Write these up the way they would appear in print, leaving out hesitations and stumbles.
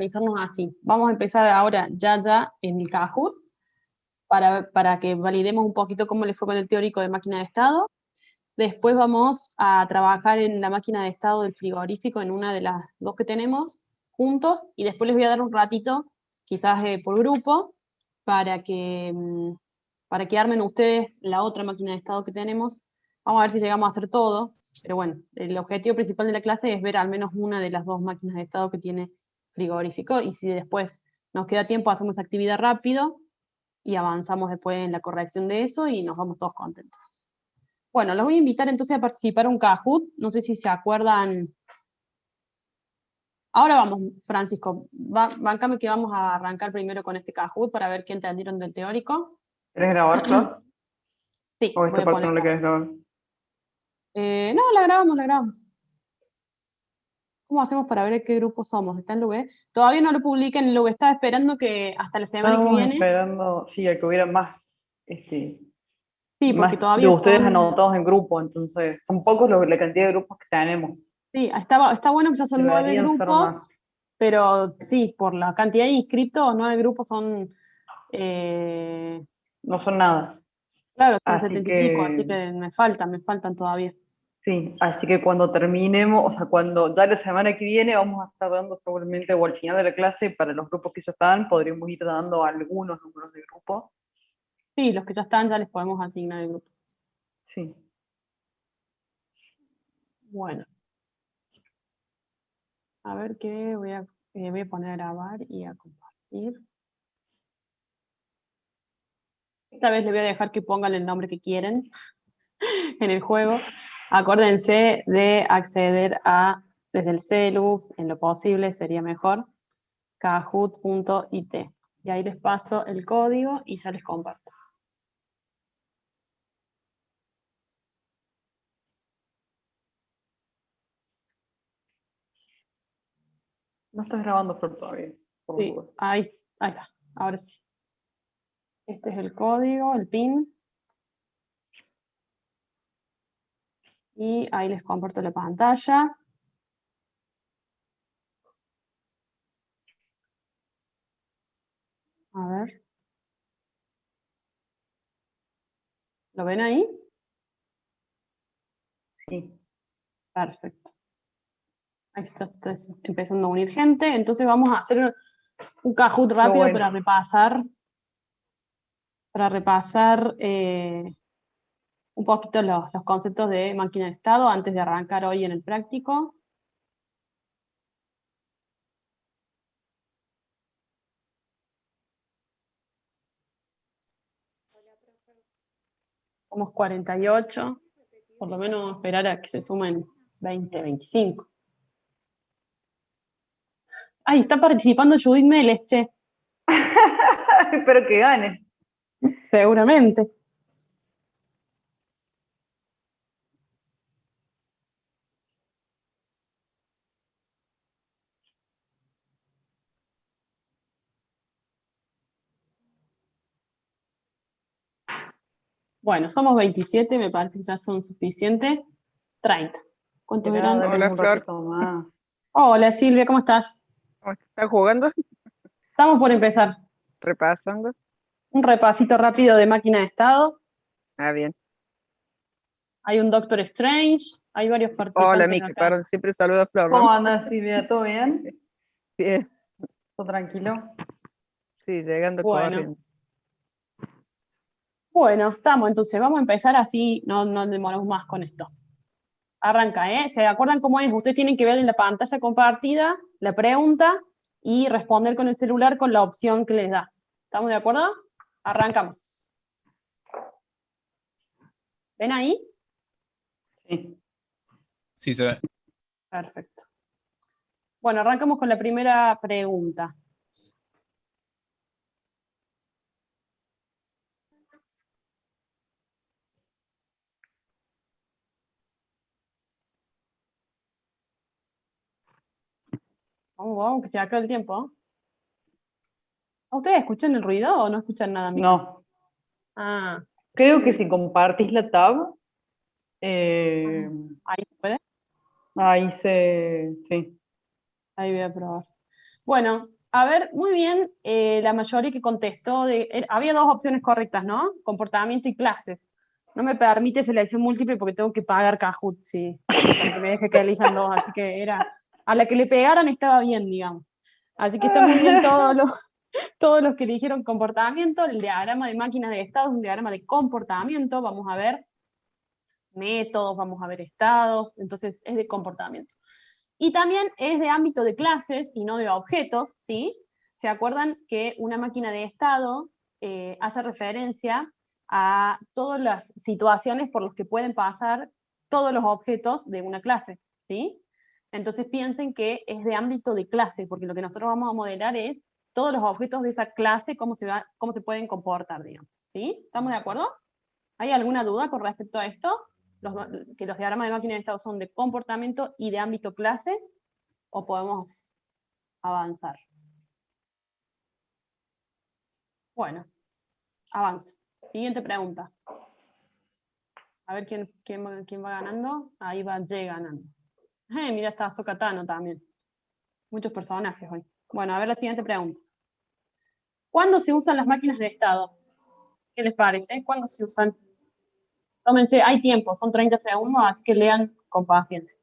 organizarnos así. Vamos a empezar ahora ya en el Kahoot para que validemos un poquito cómo le fue con el teórico de máquina de estado. Después vamos a trabajar en la máquina de estado del frigorífico, en una de las dos que tenemos, juntos, y después les voy a dar un ratito, quizás por grupo, para que armen ustedes la otra máquina de estado que tenemos. Vamos a ver si llegamos a hacer todo, pero bueno, el objetivo principal de la clase es ver al menos una de las dos máquinas de estado que tiene frigorífico, y si después nos queda tiempo, hacemos actividad rápido, y avanzamos después en la corrección de eso, y nos vamos todos contentos. Bueno, los voy a invitar entonces a participar en un Kahoot. No sé si se acuerdan. Ahora vamos, Francisco. Bancame que vamos a arrancar primero con este Kahoot para ver qué entendieron del teórico. ¿Quieres grabar, Flor? Sí, ¿O voy esta a parte poner. no la quieres grabar? No, la grabamos, la grabamos. ¿Cómo hacemos para ver qué grupo somos? ¿Está en Lube? Todavía no lo publiquen en Lube. Estaba esperando que hasta la semana que Estábamos viene. esperando, sí, a que hubiera más, Sí, porque más de todavía ustedes son. anotados en grupo, entonces son pocos la cantidad de grupos que tenemos. Sí, está bueno que ya son 9 Deberían ser grupos, más. pero sí, por la cantidad de inscriptos, 9 grupos son. eh, No son nada. Claro, son Así 70 y pico, así que, que me faltan todavía. sí, así que cuando terminemos, o sea, cuando ya la semana que viene vamos a estar dando seguramente, o al final de la clase, para los grupos que ya están, podríamos ir dando algunos números de grupo. Sí, los que ya están ya les podemos asignar el grupo. Sí. Bueno. A ver qué voy a poner a grabar y a compartir. Esta vez le voy a dejar que pongan el nombre que quieren en el juego. Acuérdense de acceder desde el celu, en lo posible sería mejor, kahoot.it. Y ahí les paso el código y ya les comparto. No estás grabando, Flor, todavía. Por Sí, duda. ahí está, ahora sí. Este es el código, el PIN. Y ahí les comparto la pantalla. A ver. ¿Lo ven ahí? Sí. Perfecto. Ahí está empezando a unir gente. Entonces vamos a hacer un Kahoot rápido Bueno. para repasar un poquito los conceptos de máquina de estado antes de arrancar hoy en el práctico. Somos 48, por lo menos esperar a que se sumen 20, 25. Ay, está participando Judith Meles, che. Espero que gane. Seguramente. Bueno, somos 27, me parece que ya son suficientes. 30. ¿Cuántos Esperá, eran? dale Hola, un Flor. ratito más. Hola Silvia, ¿cómo estás? ¿Cómo estás jugando? Estamos por empezar. Repasando. Un repasito rápido de máquina de estado. Ah, bien. Hay un Doctor Strange, hay varios Hola, participantes Miki. acá. Perdón, siempre saludo a Flor, ¿no? ¿Cómo andas, Silvia? ¿Todo bien? Bien. ¿Todo tranquilo? Sí, llegando Bueno, corriendo. bueno, estamos entonces. Vamos a empezar así, no demoramos más con esto. Arranca, ¿eh? ¿Se acuerdan cómo es? Ustedes tienen que ver en la pantalla compartida la pregunta y responder con el celular con la opción que les da. ¿Estamos de acuerdo? Arrancamos. ¿Ven ahí? Sí. Sí, se ve. Perfecto. Bueno, arrancamos con la primera pregunta. Vamos, que se acaba el tiempo. ¿Ustedes escuchan el ruido o no escuchan nada, Mica? No. Ah, Creo que si compartís la tab, ahí se puede. ahí se... Sí. Ahí voy a probar. Bueno, a ver, muy bien, la mayoría que contestó, había dos opciones correctas, ¿no? Comportamiento y clases. No me permite selección múltiple porque tengo que pagar Kahoot, sí, para que me deje que elijan dos, así que era, a la que le pegaran estaba bien, digamos. Así que está muy bien todos los que eligieron comportamiento. El diagrama de máquinas de estado es un diagrama de comportamiento, vamos a ver métodos, vamos a ver estados, entonces es de comportamiento. Y también es de ámbito de clases y no de objetos, ¿sí? ¿Se acuerdan que una máquina de estado hace referencia a todas las situaciones por las que pueden pasar todos los objetos de una clase, ¿sí? Entonces piensen que es de ámbito de clase, porque lo que nosotros vamos a modelar es todos los objetos de esa clase, cómo se pueden comportar, digamos, ¿sí? ¿Estamos de acuerdo? ¿Hay alguna duda con respecto a esto? Que los diagramas de máquina de estado son de comportamiento y de ámbito clase, ¿o podemos avanzar? Bueno, avanzo. Siguiente pregunta. A ver quién va ganando. Ahí va Ye ganando. Mira, está Ahsoka Tano también. Muchos personajes hoy. Bueno, a ver la siguiente pregunta. ¿Cuándo se usan las máquinas de estado? ¿Qué les parece? ¿Cuándo se usan? Tómense, hay tiempo, son 30 segundos, así que lean con paciencia.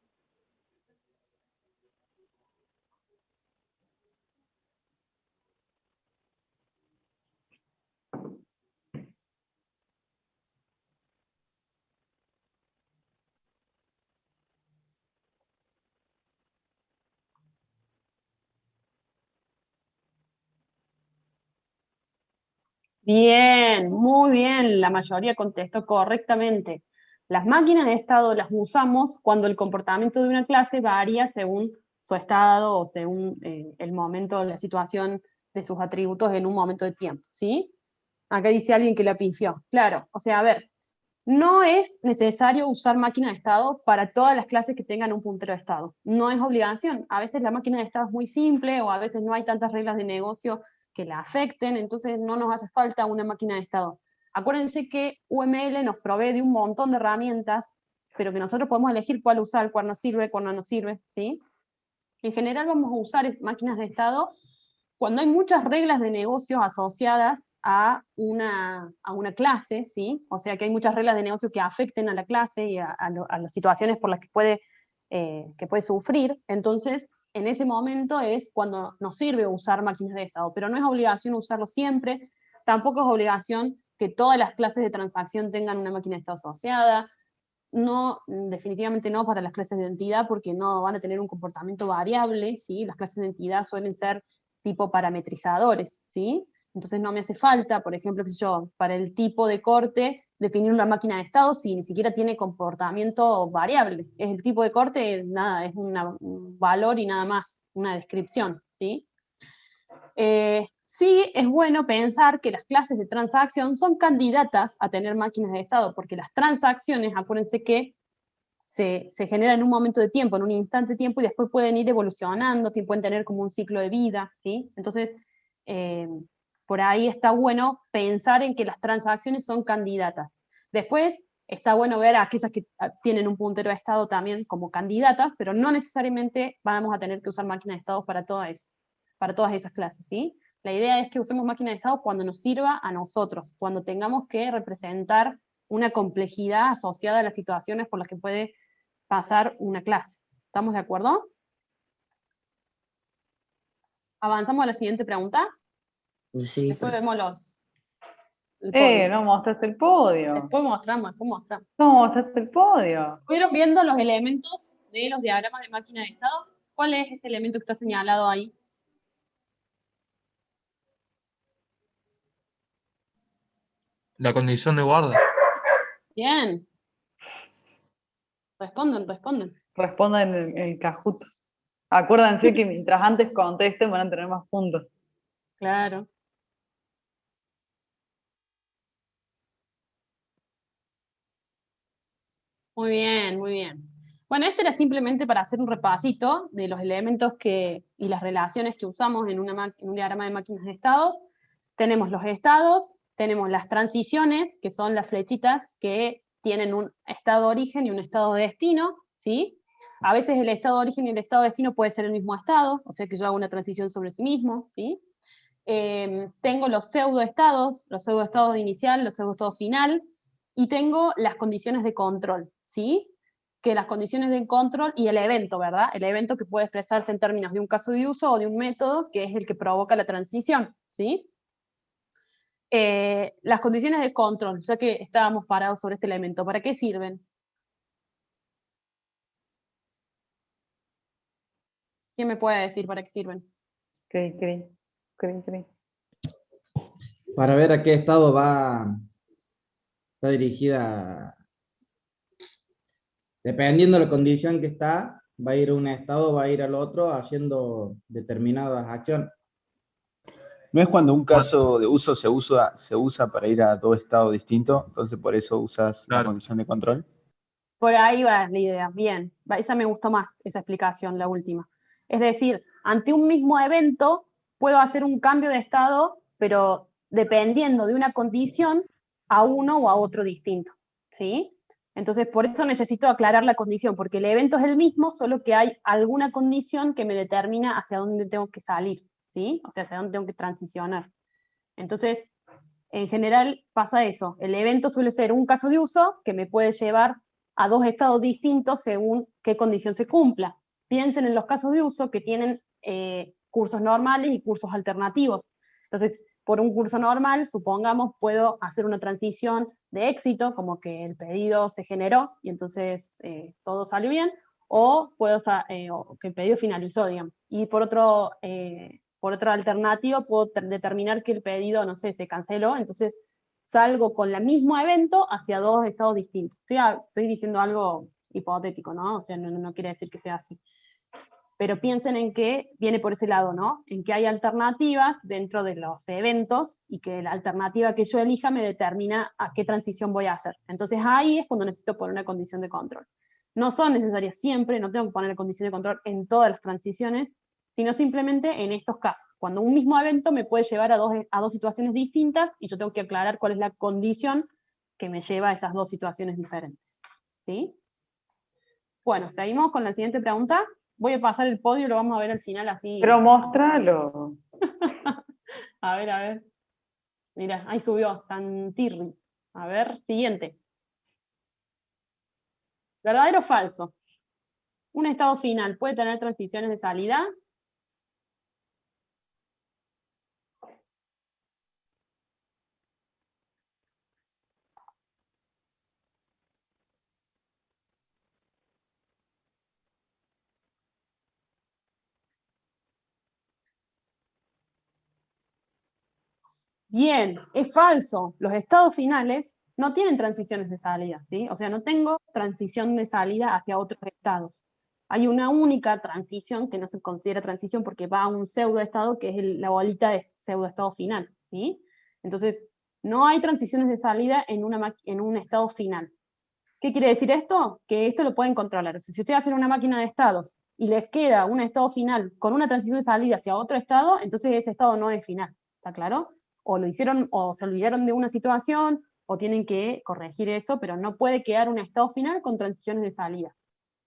Bien, muy bien, la mayoría contestó correctamente. Las máquinas de estado las usamos cuando el comportamiento de una clase varía según su estado o según el momento, la situación de sus atributos en un momento de tiempo, ¿sí? Acá dice alguien que la pifió. Claro, o sea, a ver, no es necesario usar máquina de estado para todas las clases que tengan un puntero de estado. No es obligación. A veces la máquina de estado es muy simple o a veces no hay tantas reglas de negocio que la afecten, entonces no nos hace falta una máquina de estado. Acuérdense que UML nos provee de un montón de herramientas, pero que nosotros podemos elegir cuál usar, cuál nos sirve, cuál no nos sirve, ¿sí? En general vamos a usar máquinas de estado cuando hay muchas reglas de negocio asociadas a una clase, ¿sí? O sea que hay muchas reglas de negocio que afecten a la clase y a las situaciones por las que puede sufrir, entonces en ese momento es cuando nos sirve usar máquinas de estado, pero no es obligación usarlo siempre, tampoco es obligación que todas las clases de transacción tengan una máquina de estado asociada, no, definitivamente no para las clases de entidad, porque no van a tener un comportamiento variable, ¿sí? Las clases de entidad suelen ser tipo parametrizadores, ¿sí? Entonces no me hace falta, por ejemplo, qué sé yo, para el tipo de corte, definir una máquina de estado si ni siquiera tiene comportamiento variable. Es el tipo de corte, nada, es un valor y nada más, una descripción, ¿sí? Sí es bueno pensar que las clases de transacción son candidatas a tener máquinas de estado, porque las transacciones, acuérdense que se generan en un momento de tiempo, en un instante de tiempo, y después pueden ir evolucionando, pueden tener como un ciclo de vida, ¿sí? Entonces, por ahí está bueno pensar en que las transacciones son candidatas. Después, está bueno ver a aquellas que tienen un puntero de estado también como candidatas, pero no necesariamente vamos a tener que usar máquinas de estados para todas esas clases, ¿sí? La idea es que usemos máquinas de estado cuando nos sirva a nosotros, cuando tengamos que representar una complejidad asociada a las situaciones por las que puede pasar una clase. ¿Estamos de acuerdo? ¿Avanzamos a la siguiente pregunta? Sí, Después vemos el podio. No mostraste el podio. Después mostramos. No mostraste el podio. ¿Fueron viendo los elementos de los diagramas de máquina de estado? ¿Cuál es ese elemento que está señalado ahí? La condición de guarda. Bien. Responden. Respondan en el Kahoot. Acuérdense que mientras antes contesten van a tener más puntos. Claro. Muy bien. Bueno, este era simplemente para hacer un repasito de los elementos y las relaciones que usamos en un diagrama de máquinas de estados. Tenemos los estados, tenemos las transiciones, que son las flechitas que tienen un estado de origen y un estado de destino, ¿sí? A veces el estado de origen y el estado de destino puede ser el mismo estado, o sea que yo hago una transición sobre sí mismo, ¿sí? Tengo los pseudoestados inicial, los pseudoestados final, y tengo las condiciones de control, ¿sí? Que las condiciones de control y el evento, ¿verdad? El evento que puede expresarse en términos de un caso de uso o de un método, que es el que provoca la transición, ¿sí? Las condiciones de control, ya que estábamos parados sobre este elemento, ¿para qué sirven? ¿Quién me puede decir para qué sirven? Cri. Para ver a qué estado está dirigida, dependiendo de la condición que está, va a ir a un estado, va a ir al otro haciendo determinadas acciones. ¿No es cuando un caso de uso se usa para ir a dos estados distintos? Entonces por eso usas la Claro. condición de control. Por ahí va la idea, bien. Esa me gustó más, esa explicación, la última. Es decir, ante un mismo evento, puedo hacer un cambio de estado, pero dependiendo de una condición, a uno o a otro distinto, ¿sí? Entonces, por eso necesito aclarar la condición, porque el evento es el mismo, solo que hay alguna condición que me determina hacia dónde tengo que salir, ¿sí? O sea, hacia dónde tengo que transicionar. Entonces, en general pasa eso. El evento suele ser un caso de uso que me puede llevar a dos estados distintos según qué condición se cumpla. Piensen en los casos de uso que tienen cursos normales y cursos alternativos. Entonces, por un curso normal, supongamos, puedo hacer una transición de éxito, como que el pedido se generó y entonces todo salió bien, o puedo o que el pedido finalizó, digamos. Y por otro alternativa, puedo determinar que el pedido, no sé, se canceló, entonces salgo con el mismo evento hacia dos estados distintos. Estoy diciendo algo hipotético, ¿no? O sea, no quiere decir que sea así. Pero piensen en que viene por ese lado, ¿no? En que hay alternativas dentro de los eventos y que la alternativa que yo elija me determina a qué transición voy a hacer. Entonces ahí es cuando necesito poner una condición de control. No son necesarias siempre, no tengo que poner condición de control en todas las transiciones, sino simplemente en estos casos, cuando un mismo evento me puede llevar a dos situaciones distintas y yo tengo que aclarar cuál es la condición que me lleva a esas dos situaciones diferentes. ¿Sí? Bueno, seguimos con la siguiente pregunta. Voy a pasar el podio, lo vamos a ver al final así. Pero mostralo. A ver. Mira, ahí subió Santirri. A ver, siguiente. ¿Verdadero o falso? ¿Un estado final puede tener transiciones de salida? Bien, es falso. Los estados finales no tienen transiciones de salida, ¿sí? O sea, no tengo transición de salida hacia otros estados. Hay una única transición que no se considera transición porque va a un pseudoestado que es la bolita de pseudoestado final, ¿sí? Entonces, no hay transiciones de salida en un estado final. ¿Qué quiere decir esto? Que esto lo pueden controlar. O sea, si ustedes hacen una máquina de estados y les queda un estado final con una transición de salida hacia otro estado, entonces ese estado no es final. ¿Está claro? O lo hicieron, o se olvidaron de una situación, o tienen que corregir eso, pero no puede quedar un estado final con transiciones de salida.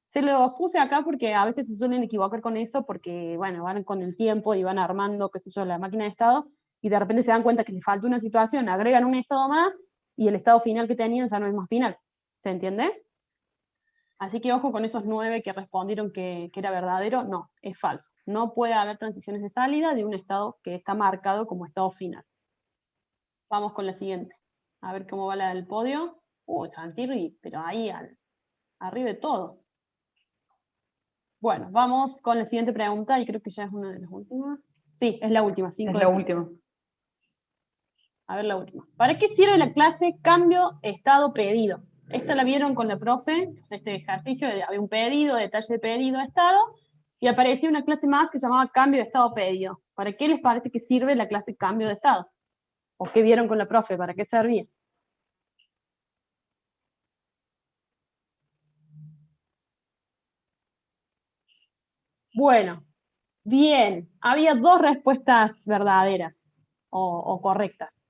Se los puse acá porque a veces se suelen equivocar con eso, porque, bueno, van con el tiempo y van armando, qué sé yo, la máquina de estado, y de repente se dan cuenta que les falta una situación, agregan un estado más, y el estado final que tenían ya no es más final. ¿Se entiende? Así que ojo con esos 9 que respondieron que era verdadero. No, es falso. No puede haber transiciones de salida de un estado que está marcado como estado final. Vamos con la siguiente. A ver cómo va la del podio. Santirri, pero ahí arriba de todo. Bueno, vamos con la siguiente pregunta, y creo que ya es una de las últimas. Sí, es la última. 5 Es de la 5. última. A ver la última. ¿Para qué sirve la clase cambio estado pedido? Esta la vieron con la profe, este ejercicio, había un pedido, detalle de pedido, estado, y aparecía una clase más que se llamaba cambio de estado pedido. ¿Para qué les parece que sirve la clase cambio de estado? ¿O qué vieron con la profe? ¿Para qué servía? Bueno, bien, había 2 respuestas verdaderas o correctas.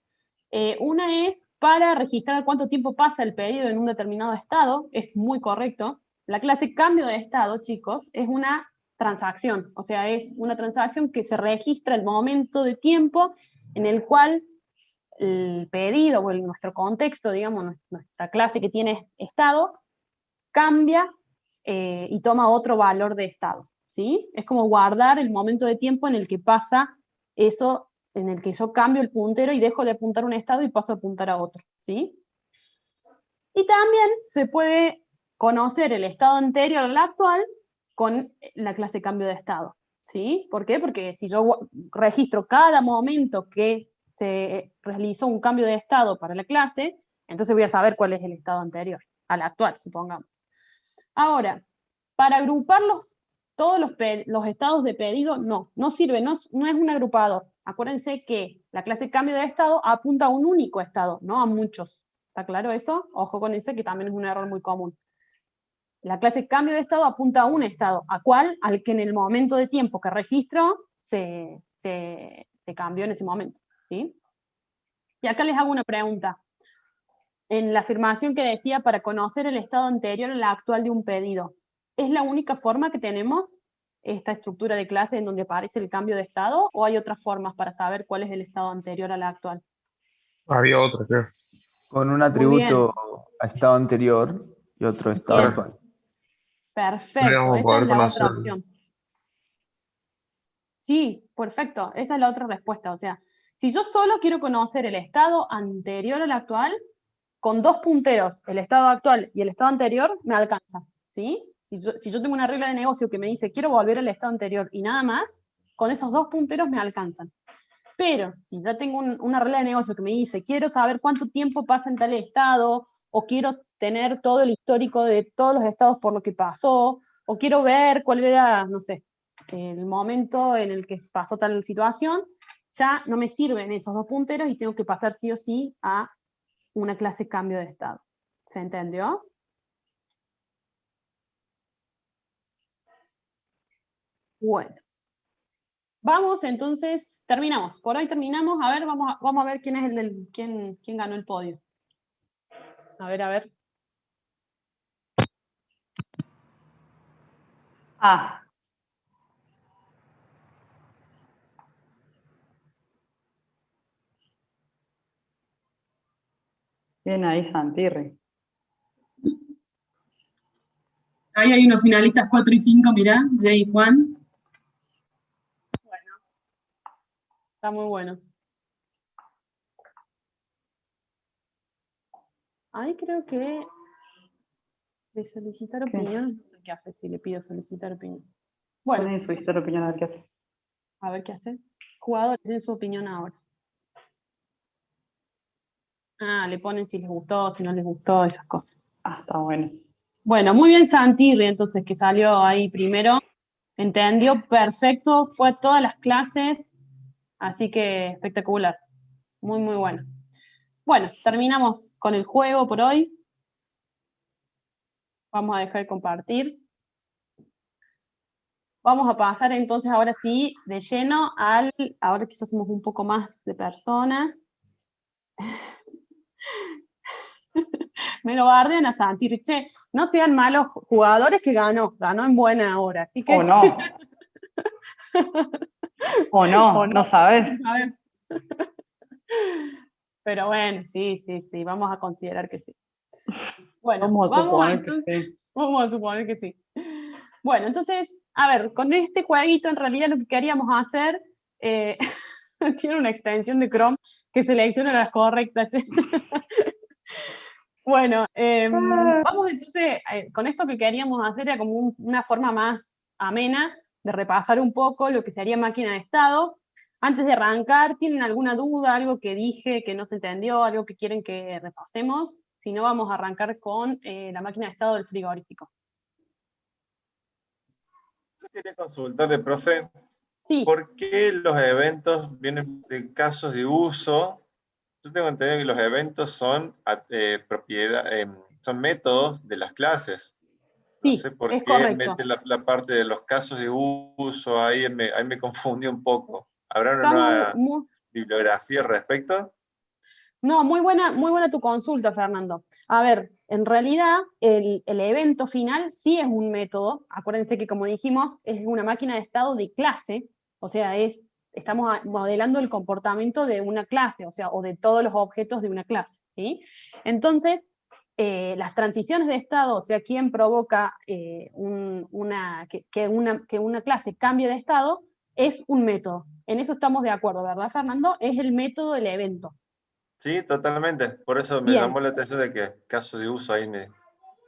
Una es para registrar cuánto tiempo pasa el pedido en un determinado estado, es muy correcto. La clase cambio de estado, chicos, es una transacción, o sea, es una transacción que se registra el momento de tiempo en el cual el pedido o nuestro contexto, digamos, nuestra clase que tiene estado, cambia y toma otro valor de estado, ¿sí? Es como guardar el momento de tiempo en el que pasa eso, en el que yo cambio el puntero y dejo de apuntar a un estado y paso a apuntar a otro, ¿sí? Y también se puede conocer el estado anterior al actual con la clase cambio de estado, ¿sí? ¿Por qué? Porque si yo registro cada momento que se realizó un cambio de estado para la clase, entonces voy a saber cuál es el estado anterior, al actual, supongamos. Ahora, para agrupar todos los estados de pedido, no sirve, no es un agrupador. Acuérdense que la clase cambio de estado apunta a un único estado, no a muchos. ¿Está claro eso? Ojo con ese, que también es un error muy común. La clase cambio de estado apunta a un estado, ¿a cuál? Al que en el momento de tiempo que registro se cambió en ese momento, ¿sí? Y acá les hago una pregunta. En la afirmación que decía para conocer el estado anterior al actual de un pedido, ¿es la única forma que tenemos esta estructura de clase en donde aparece el cambio de estado, o hay otras formas para saber cuál es el estado anterior al actual? Había otra, creo. Con un Muy atributo a estado anterior y otro estado Bien. actual. Perfecto, Vamos a esa poder es la conocer. otra opción. Sí, perfecto, esa es la otra respuesta. O sea, si yo solo quiero conocer el estado anterior al actual, con dos punteros, el estado actual y el estado anterior, me alcanza, ¿sí? Si yo tengo una regla de negocio que me dice quiero volver al estado anterior y nada más, con esos dos punteros me alcanzan. Pero si ya tengo una regla de negocio que me dice quiero saber cuánto tiempo pasa en tal estado, o quiero tener todo el histórico de todos los estados por lo que pasó, o quiero ver cuál era, no sé, el momento en el que pasó tal situación, ya no me sirven esos dos punteros y tengo que pasar sí o sí a una clase cambio de estado. ¿Se entendió? Bueno. Vamos, entonces, terminamos. Por hoy terminamos. A ver, vamos a ver quién es quién ganó el podio. A ver, a ver. Ah, bien ahí, Santirri. Ahí hay unos finalistas 4 y 5, mirá, Jay y Juan. Bueno, está muy bueno. Ahí creo que de solicitar opinión, no sé qué hace si le pido solicitar opinión. Bueno, Ponen solicitar opinión a ver qué hace. a ver qué hace. Jugadores, den su opinión ahora. Ah, le ponen si les gustó, si no les gustó, esas cosas. Ah, está bueno. Bueno, muy bien Santirri, entonces, que salió ahí primero. Entendió perfecto, fue a todas las clases, así que espectacular. Muy, muy bueno. Bueno, terminamos con el juego por hoy. Vamos a dejar de compartir. Vamos a pasar entonces ahora sí de lleno ahora que ya somos un poco más de personas. Me lo bardean a Santirri. Che, no sean malos jugadores, que ganó en buena hora, así que... O no. O no, no sabes. Pero bueno, sí, vamos a considerar que sí. Bueno, Vamos a suponer entonces, que sí. vamos a suponer que sí. Bueno, entonces, a ver, con este jueguito en realidad lo que queríamos hacer, tiene una extensión de Chrome que selecciona las correctas. Bueno, vamos entonces, con esto que queríamos hacer era como una forma más amena de repasar un poco lo que sería máquina de estado. Antes de arrancar, ¿tienen alguna duda, algo que dije que no se entendió, algo que quieren que repasemos? Si no, vamos a arrancar con la máquina de estado del frigorífico. Yo quería consultarle, profe, Sí, ¿por qué los eventos vienen de casos de uso? Yo tengo entendido que los eventos son son métodos de las clases. No sí, sé por es qué correcto. mete la parte de los casos de uso, ahí me confundió un poco. ¿Habrá una Está nueva muy, bibliografía al respecto? No, muy buena tu consulta, Fernando. A ver, en realidad el evento final sí es un método. Acuérdense que, como dijimos, es una máquina de estado de clase, o sea, estamos modelando el comportamiento de una clase, o sea, o de todos los objetos de una clase, ¿sí? Entonces, las transiciones de estado, o sea, quién provoca que una clase cambie de estado, es un método. En eso estamos de acuerdo, ¿verdad, Fernando? Es el método del evento. Sí, totalmente. Por eso me Bien. llamó la atención de que caso de uso ahí me...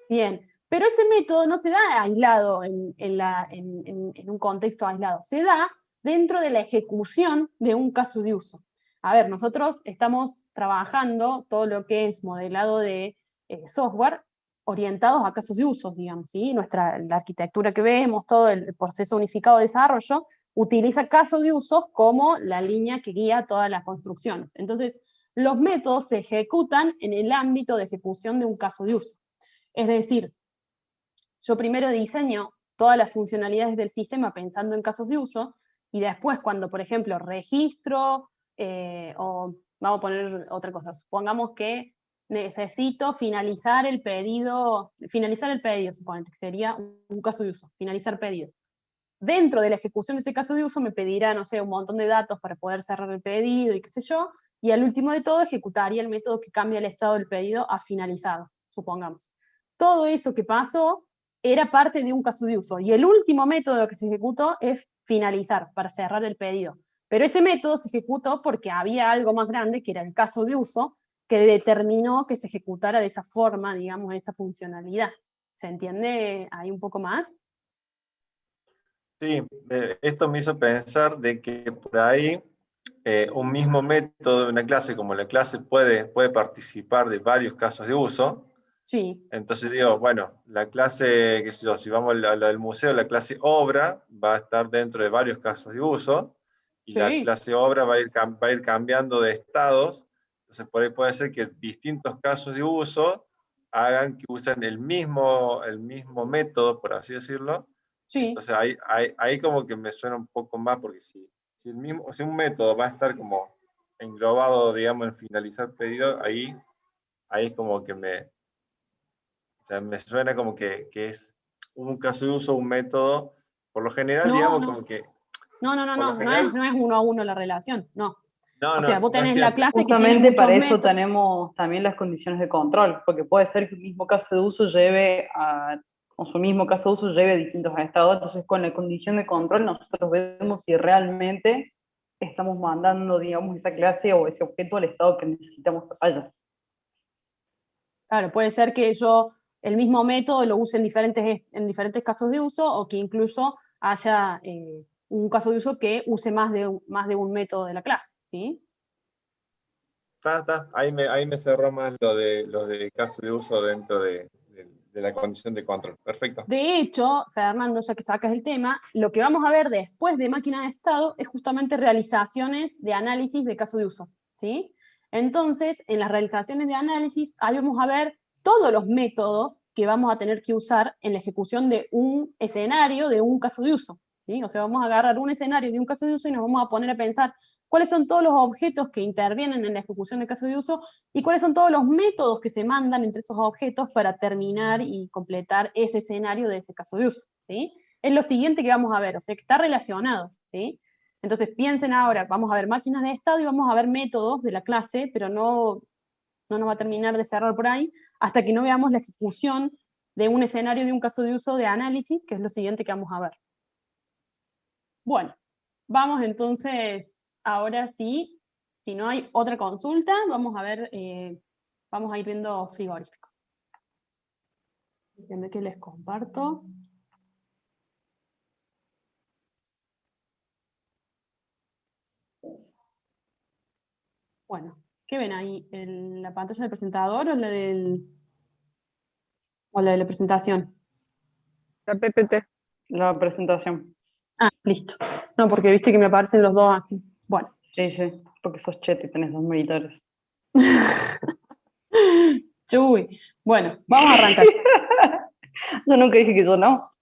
Bien, pero ese método no se da aislado en un contexto aislado, se da dentro de la ejecución de un caso de uso. A ver, nosotros estamos trabajando todo lo que es modelado de software orientados a casos de uso, digamos, ¿sí? La arquitectura que vemos, todo el proceso unificado de desarrollo, utiliza casos de usos como la línea que guía todas las construcciones. Entonces, los métodos se ejecutan en el ámbito de ejecución de un caso de uso. Es decir, yo primero diseño todas las funcionalidades del sistema pensando en casos de uso, y después cuando, por ejemplo, registro, o vamos a poner otra cosa, supongamos que necesito finalizar el pedido, suponete, que sería un caso de uso, finalizar pedido. Dentro de la ejecución de ese caso de uso me pedirá, no sé, un montón de datos para poder cerrar el pedido y qué sé yo, y al último de todo ejecutaría el método que cambia el estado del pedido a finalizado, supongamos. Todo eso que pasó era parte de un caso de uso, y el último método que se ejecutó es finalizar, para cerrar el pedido. Pero ese método se ejecutó porque había algo más grande, que era el caso de uso, que determinó que se ejecutara de esa forma, digamos, esa funcionalidad. ¿Se entiende ahí un poco más? Sí, esto me hizo pensar de que por ahí un mismo método de una clase, como la clase puede participar de varios casos de uso. Sí. Entonces digo, bueno, la clase, qué sé yo, si vamos a la del museo, la clase obra va a estar dentro de varios casos de uso, y la Sí. clase obra va a ir cambiando de estados. Entonces por ahí puede ser que distintos casos de uso hagan que usen el mismo método, por así decirlo. Sí. Entonces ahí como que me suena un poco más, porque si un método va a estar como englobado, digamos, en finalizar pedido, ahí es como que o sea, me suena como que es un caso de uso, un método. Por lo general, No, digamos, no. como que... No, Por lo general, no es uno a uno la relación, no. no, O sea, vos no es tenés la siempre. clase que tiene Justamente muchos para eso métodos. tenemos también las condiciones de control, porque puede ser que el mismo caso de uso o su mismo caso de uso lleve a distintos estados. Entonces, con la condición de control nosotros vemos si realmente estamos mandando, digamos, esa clase o ese objeto al estado que necesitamos que vaya. Claro, puede ser que yo el mismo método lo use en diferentes casos de uso, o que incluso haya un caso de uso que use más de un método de la clase, ¿sí? Está. Ahí me cerró más lo de caso de uso dentro de la condición de control. Perfecto. De hecho, Fernando, ya que sacas el tema, lo que vamos a ver después de máquina de estado es justamente realizaciones de análisis de caso de uso, ¿sí? Entonces, en las realizaciones de análisis, ahí vamos a ver todos los métodos que vamos a tener que usar en la ejecución de un escenario de un caso de uso, ¿sí? O sea, vamos a agarrar un escenario de un caso de uso y nos vamos a poner a pensar cuáles son todos los objetos que intervienen en la ejecución de caso de uso, y cuáles son todos los métodos que se mandan entre esos objetos para terminar y completar ese escenario de ese caso de uso, ¿sí? Es lo siguiente que vamos a ver, o sea, que está relacionado, ¿sí? Entonces piensen ahora, vamos a ver máquinas de estado y vamos a ver métodos de la clase, pero no nos va a terminar de cerrar por ahí hasta que no veamos la ejecución de un escenario de un caso de uso de análisis, que es lo siguiente que vamos a ver. Bueno, vamos entonces, ahora sí, si no hay otra consulta, vamos a ver, vamos a ir viendo frigorífico. Déjenme que les comparto. Bueno, ¿qué ven ahí? ¿La pantalla del presentador o la de la presentación? La PPT. La presentación. Ah, listo. No, porque viste que me aparecen los dos así. Bueno. Sí, porque sos chet y tenés 2 monitores. Chuy. Bueno, vamos a arrancar. Yo nunca dije que yo no.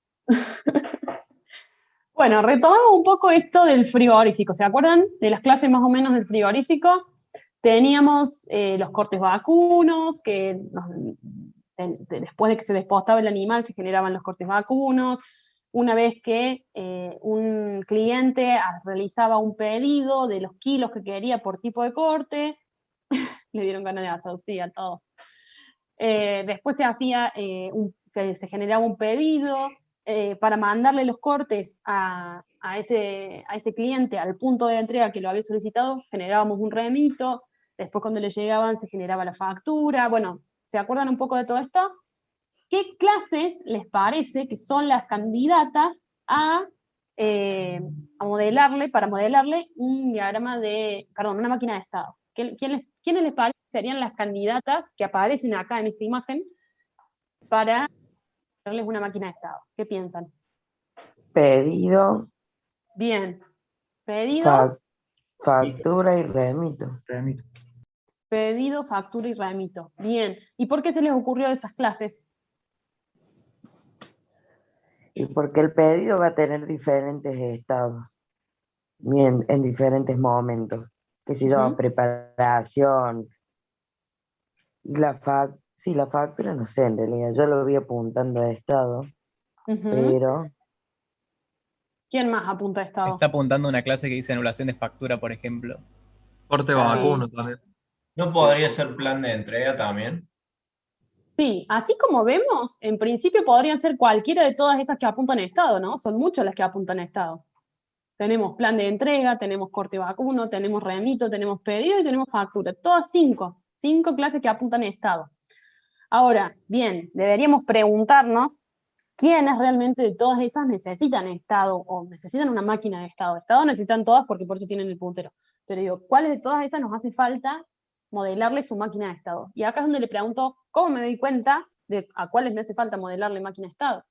Bueno, retomamos un poco esto del frigorífico. ¿Se acuerdan de las clases más o menos del frigorífico? Teníamos los cortes vacunos, que después de que se despostaba el animal se generaban los cortes vacunos. Una vez que un cliente realizaba un pedido de los kilos que quería por tipo de corte, le dieron ganas de asado, sí, a todos. Después se hacía, se generaba un pedido para mandarle los cortes a ese cliente al punto de entrega que lo había solicitado, generábamos un remito, después cuando le llegaban se generaba la factura. Bueno, ¿se acuerdan un poco de todo esto? ¿Qué clases les parece que son las candidatas a modelarle, para modelarle un diagrama una máquina de estado? ¿Quiénes les parece que serían las candidatas que aparecen acá en esta imagen para modelarles una máquina de estado? ¿Qué piensan? Pedido, Bien. Pedido, factura y remito. Remito. pedido, factura y remito. Bien. ¿Y por qué se les ocurrió esas clases? Y porque el pedido va a tener diferentes estados, en diferentes momentos. Que si yo, Ujú. preparación. Y la factura no sé, en realidad, yo lo vi apuntando a estado, Ujú. pero ¿Quién más apunta a estado? Está apuntando a una clase que dice anulación de factura, por ejemplo. Corte vacuno también. ¿No podría ser plan de entrega también? Sí, así como vemos, en principio podrían ser cualquiera de todas esas que apuntan a estado, ¿no? Son muchas las que apuntan a estado. Tenemos plan de entrega, tenemos corte vacuno, tenemos remito, tenemos pedido y tenemos factura. Todas 5 clases que apuntan a estado. Ahora, bien, deberíamos preguntarnos quiénes realmente de todas esas necesitan estado o necesitan una máquina de estado. Estado necesitan todas porque por eso tienen el puntero. Pero digo, ¿cuáles de todas esas nos hace falta modelarle su máquina de estado? Y acá es donde le pregunto, ¿cómo me doy cuenta de a cuáles me hace falta modelarle máquina de estado?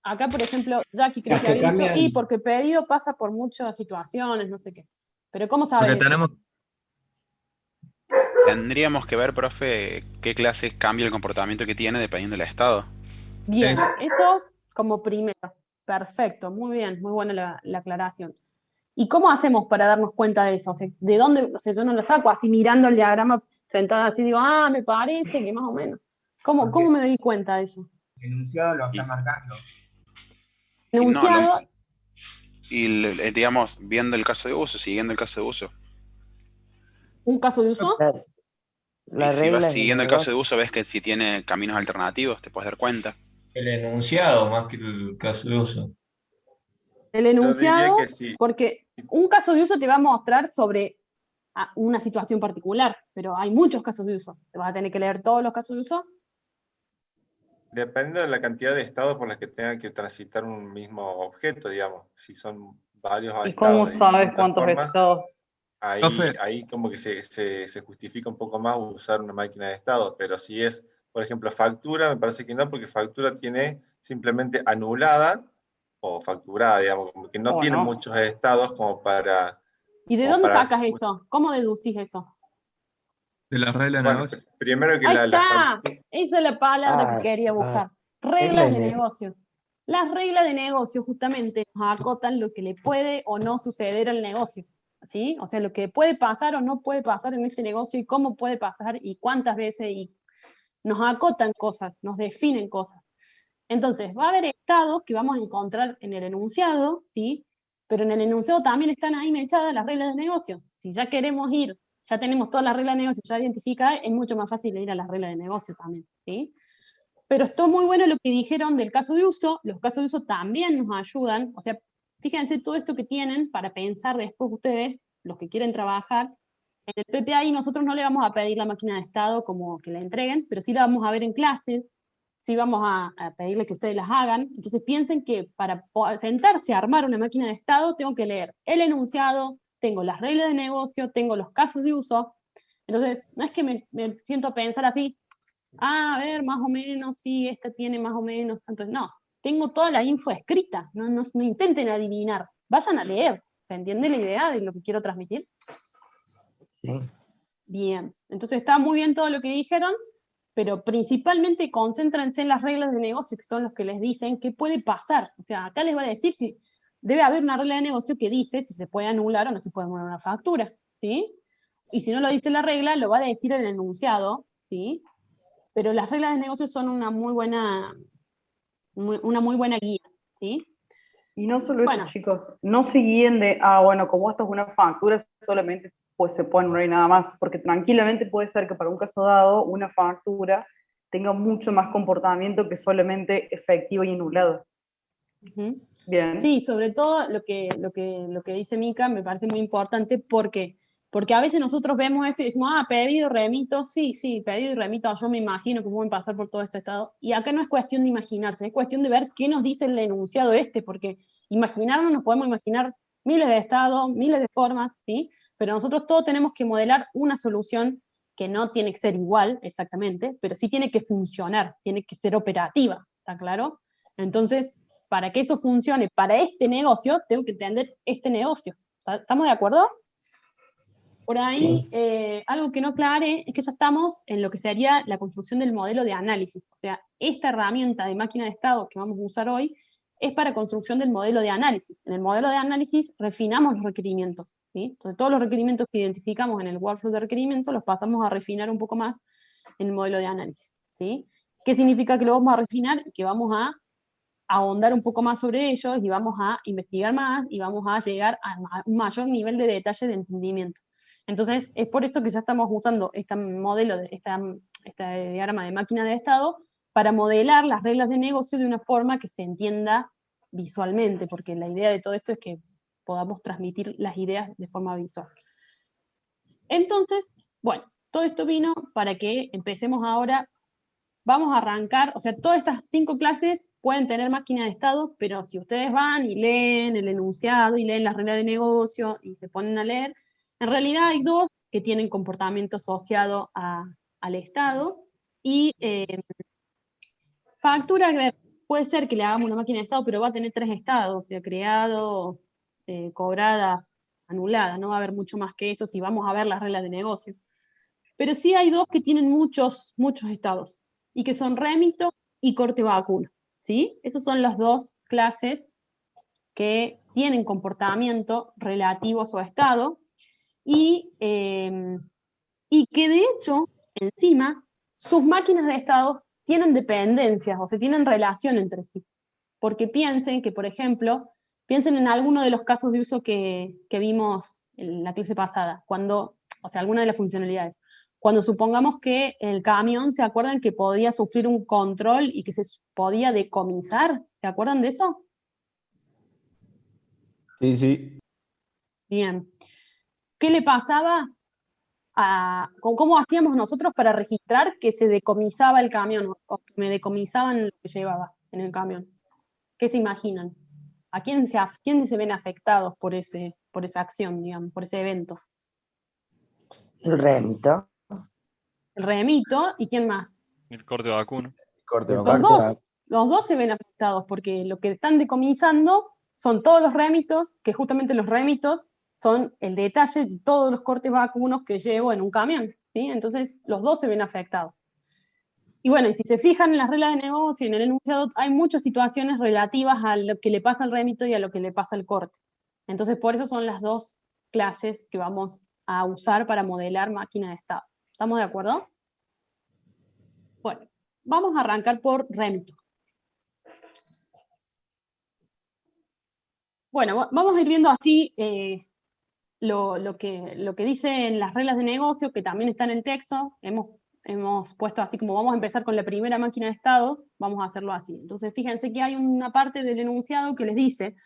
Acá, por ejemplo, Jackie creo que había dicho, y porque pedido pasa por muchas situaciones, no sé qué. Pero ¿cómo sabes Porque eso? tenemos, Tendríamos que ver, profe, qué clases cambia el comportamiento que tiene dependiendo del estado. Bien, eso como primero. Perfecto, muy bien, muy buena la aclaración. ¿Y cómo hacemos para darnos cuenta de eso? O sea, ¿de dónde? O sea, yo no lo saco así mirando el diagrama sentada así, digo, me parece que más o menos. ¿Cómo me doy cuenta de eso? El enunciado lo está marcando. Enunciado, Digamos, viendo el caso de uso, siguiendo el caso de uso. un caso de uso. La Y si regla vas es siguiendo el negocio. caso de uso, ves que si tiene caminos alternativos, te puedes dar cuenta. El enunciado más que el caso de uso. El Yo enunciado, diría que sí. porque un caso de uso te va a mostrar sobre una situación particular, pero hay muchos casos de uso. ¿Te vas a tener que leer todos los casos de uso? Depende de la cantidad de estados por las que tenga que transitar un mismo objeto, digamos. Si son varios ¿Y estados cómo de sabes distintas cuántos formas, estados? Profe. ahí como que se justifica un poco más usar una máquina de estado. Pero si es, por ejemplo, factura, me parece que no, porque factura tiene simplemente anulada o facturada, digamos, como que no tiene muchos estados como para... ¿Y de dónde sacas eso? ¿Cómo deducís eso? De la regla de negocio. Primero que Ahí la está, esa es la palabra que quería buscar. Reglas de negocio. Las reglas de negocio justamente nos acotan lo que le puede o no suceder al negocio, ¿sí? O sea, lo que puede pasar o no puede pasar en este negocio y cómo puede pasar y cuántas veces, y nos acotan cosas, nos definen cosas. Entonces, va a haber estados que vamos a encontrar en el enunciado, ¿sí? Pero en el enunciado también están ahí mechadas las reglas de negocio. Si ya queremos ir, ya tenemos todas las reglas de negocio ya identificadas, es mucho más fácil ir a las reglas de negocio también, ¿sí? Pero esto muy bueno lo que dijeron del caso de uso. Los casos de uso también nos ayudan. O sea, fíjense todo esto que tienen para pensar después ustedes, los que quieren trabajar. En el PPI nosotros no le vamos a pedir la máquina de estado como que la entreguen, pero sí la vamos a ver en clases, sí vamos a pedirle que ustedes las hagan. Entonces piensen que para sentarse a armar una máquina de estado tengo que leer el enunciado, tengo las reglas de negocio, tengo los casos de uso. Entonces, no es que me siento a pensar así, a ver, más o menos, sí, esta tiene más o menos, entonces no, tengo toda la info escrita, no intenten adivinar, vayan a leer. ¿Se entiende la idea de lo que quiero transmitir? Sí. Bien, entonces está muy bien todo lo que dijeron, pero principalmente concéntrense en las reglas de negocio, que son los que les dicen qué puede pasar. O sea, acá les va a decir si debe haber una regla de negocio que dice si se puede anular o no se puede anular una factura, ¿sí? Y si no lo dice la regla, lo va a decir el enunciado, ¿sí? Pero las reglas de negocio son una muy buena guía, ¿sí? Y no solo eso, Bueno. chicos, no se guíen de, bueno, como esto es una factura, solamente pues se puede anular y nada más, porque tranquilamente puede ser que para un caso dado, una factura tenga mucho más comportamiento que solamente efectivo y anulado. Bien. Sí, sobre todo lo que dice Mica me parece muy importante porque a veces nosotros vemos esto y decimos, pedido, remito, sí, pedido y remito, yo me imagino que pueden pasar por todo este estado. Y acá no es cuestión de imaginarse, es cuestión de ver qué nos dice el enunciado porque imaginarnos nos podemos imaginar miles de estados, miles de formas, ¿sí? Pero nosotros todos tenemos que modelar una solución que no tiene que ser igual exactamente, pero sí tiene que funcionar, tiene que ser operativa, ¿está claro? Entonces, para que eso funcione para este negocio, tengo que entender este negocio. ¿Estamos de acuerdo? Por ahí, algo que no aclaré es que ya estamos en lo que sería la construcción del modelo de análisis. O sea, esta herramienta de máquina de estado que vamos a usar hoy es para construcción del modelo de análisis. En el modelo de análisis refinamos los requerimientos, ¿sí? Entonces, todos los requerimientos que identificamos en el workflow de requerimientos los pasamos a refinar un poco más en el modelo de análisis, ¿sí? ¿Qué significa que lo vamos a refinar? Que vamos a ahondar un poco más sobre ellos y vamos a investigar más y vamos a llegar a un mayor nivel de detalle de entendimiento. Entonces, es por eso que ya estamos usando este modelo, este diagrama de máquina de estado, para modelar las reglas de negocio de una forma que se entienda visualmente, porque la idea de todo esto es que podamos transmitir las ideas de forma visual. Entonces, bueno, todo esto vino para que empecemos ahora. Vamos a arrancar, o sea, todas estas 5 clases pueden tener máquina de estado, pero si ustedes van y leen el enunciado y leen las reglas de negocio y se ponen a leer, en realidad hay 2 que tienen comportamiento asociado al estado, y factura, puede ser que le hagamos una máquina de estado, pero va a tener 3 estados, o sea, creado, cobrada, anulada, no va a haber mucho más que eso si vamos a ver las reglas de negocio. Pero sí hay 2 que tienen muchos estados, y que son remito y corte vacuno, ¿sí? Esas son las 2 clases que tienen comportamiento relativo a su estado, y que de hecho, encima, sus máquinas de estado tienen dependencias, o sea, tienen relación entre sí. Porque piensen que, por ejemplo, piensen en alguno de los casos de uso que vimos en la clase pasada, o sea, alguna de las funcionalidades. Cuando supongamos que el camión, ¿se acuerdan que podía sufrir un control y que se podía decomisar? ¿Se acuerdan de eso? Sí, sí. Bien. ¿Qué le pasaba cómo hacíamos nosotros para registrar que se decomisaba el camión, o que me decomisaban lo que llevaba en el camión? ¿Qué se imaginan? ¿A quién se ven afectados por esa acción, digamos, por ese evento? El remito. El remito, ¿y quién más? El corte vacuno. Los dos se ven afectados, porque lo que están decomisando son todos los remitos, que justamente los remitos son el detalle de todos los cortes vacunos que llevo en un camión, ¿sí? Entonces, los dos se ven afectados. Y bueno, y si se fijan en las reglas de negocio y en el enunciado, hay muchas situaciones relativas a lo que le pasa al remito y a lo que le pasa al corte. Entonces, por eso son las 2 clases que vamos a usar para modelar máquina de estado. ¿Estamos de acuerdo? Bueno, vamos a arrancar por remito. Bueno, vamos a ir viendo así lo que dicen las reglas de negocio, que también está en el texto. Hemos puesto así como vamos a empezar con la primera máquina de estados, vamos a hacerlo así. Entonces fíjense que hay una parte del enunciado que les dice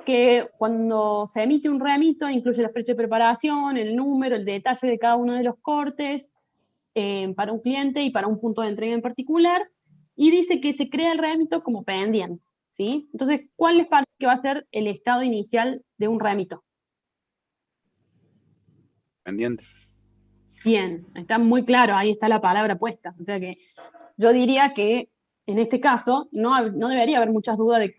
que cuando se emite un remito incluye la fecha de preparación, el número, el detalle de cada uno de los cortes para un cliente y para un punto de entrega en particular, y dice que se crea el remito como pendiente, ¿sí? Entonces, ¿cuál les parece que va a ser el estado inicial de un remito? Pendiente. Bien, está muy claro, ahí está la palabra puesta. O sea que yo diría que en este caso no debería haber muchas dudas de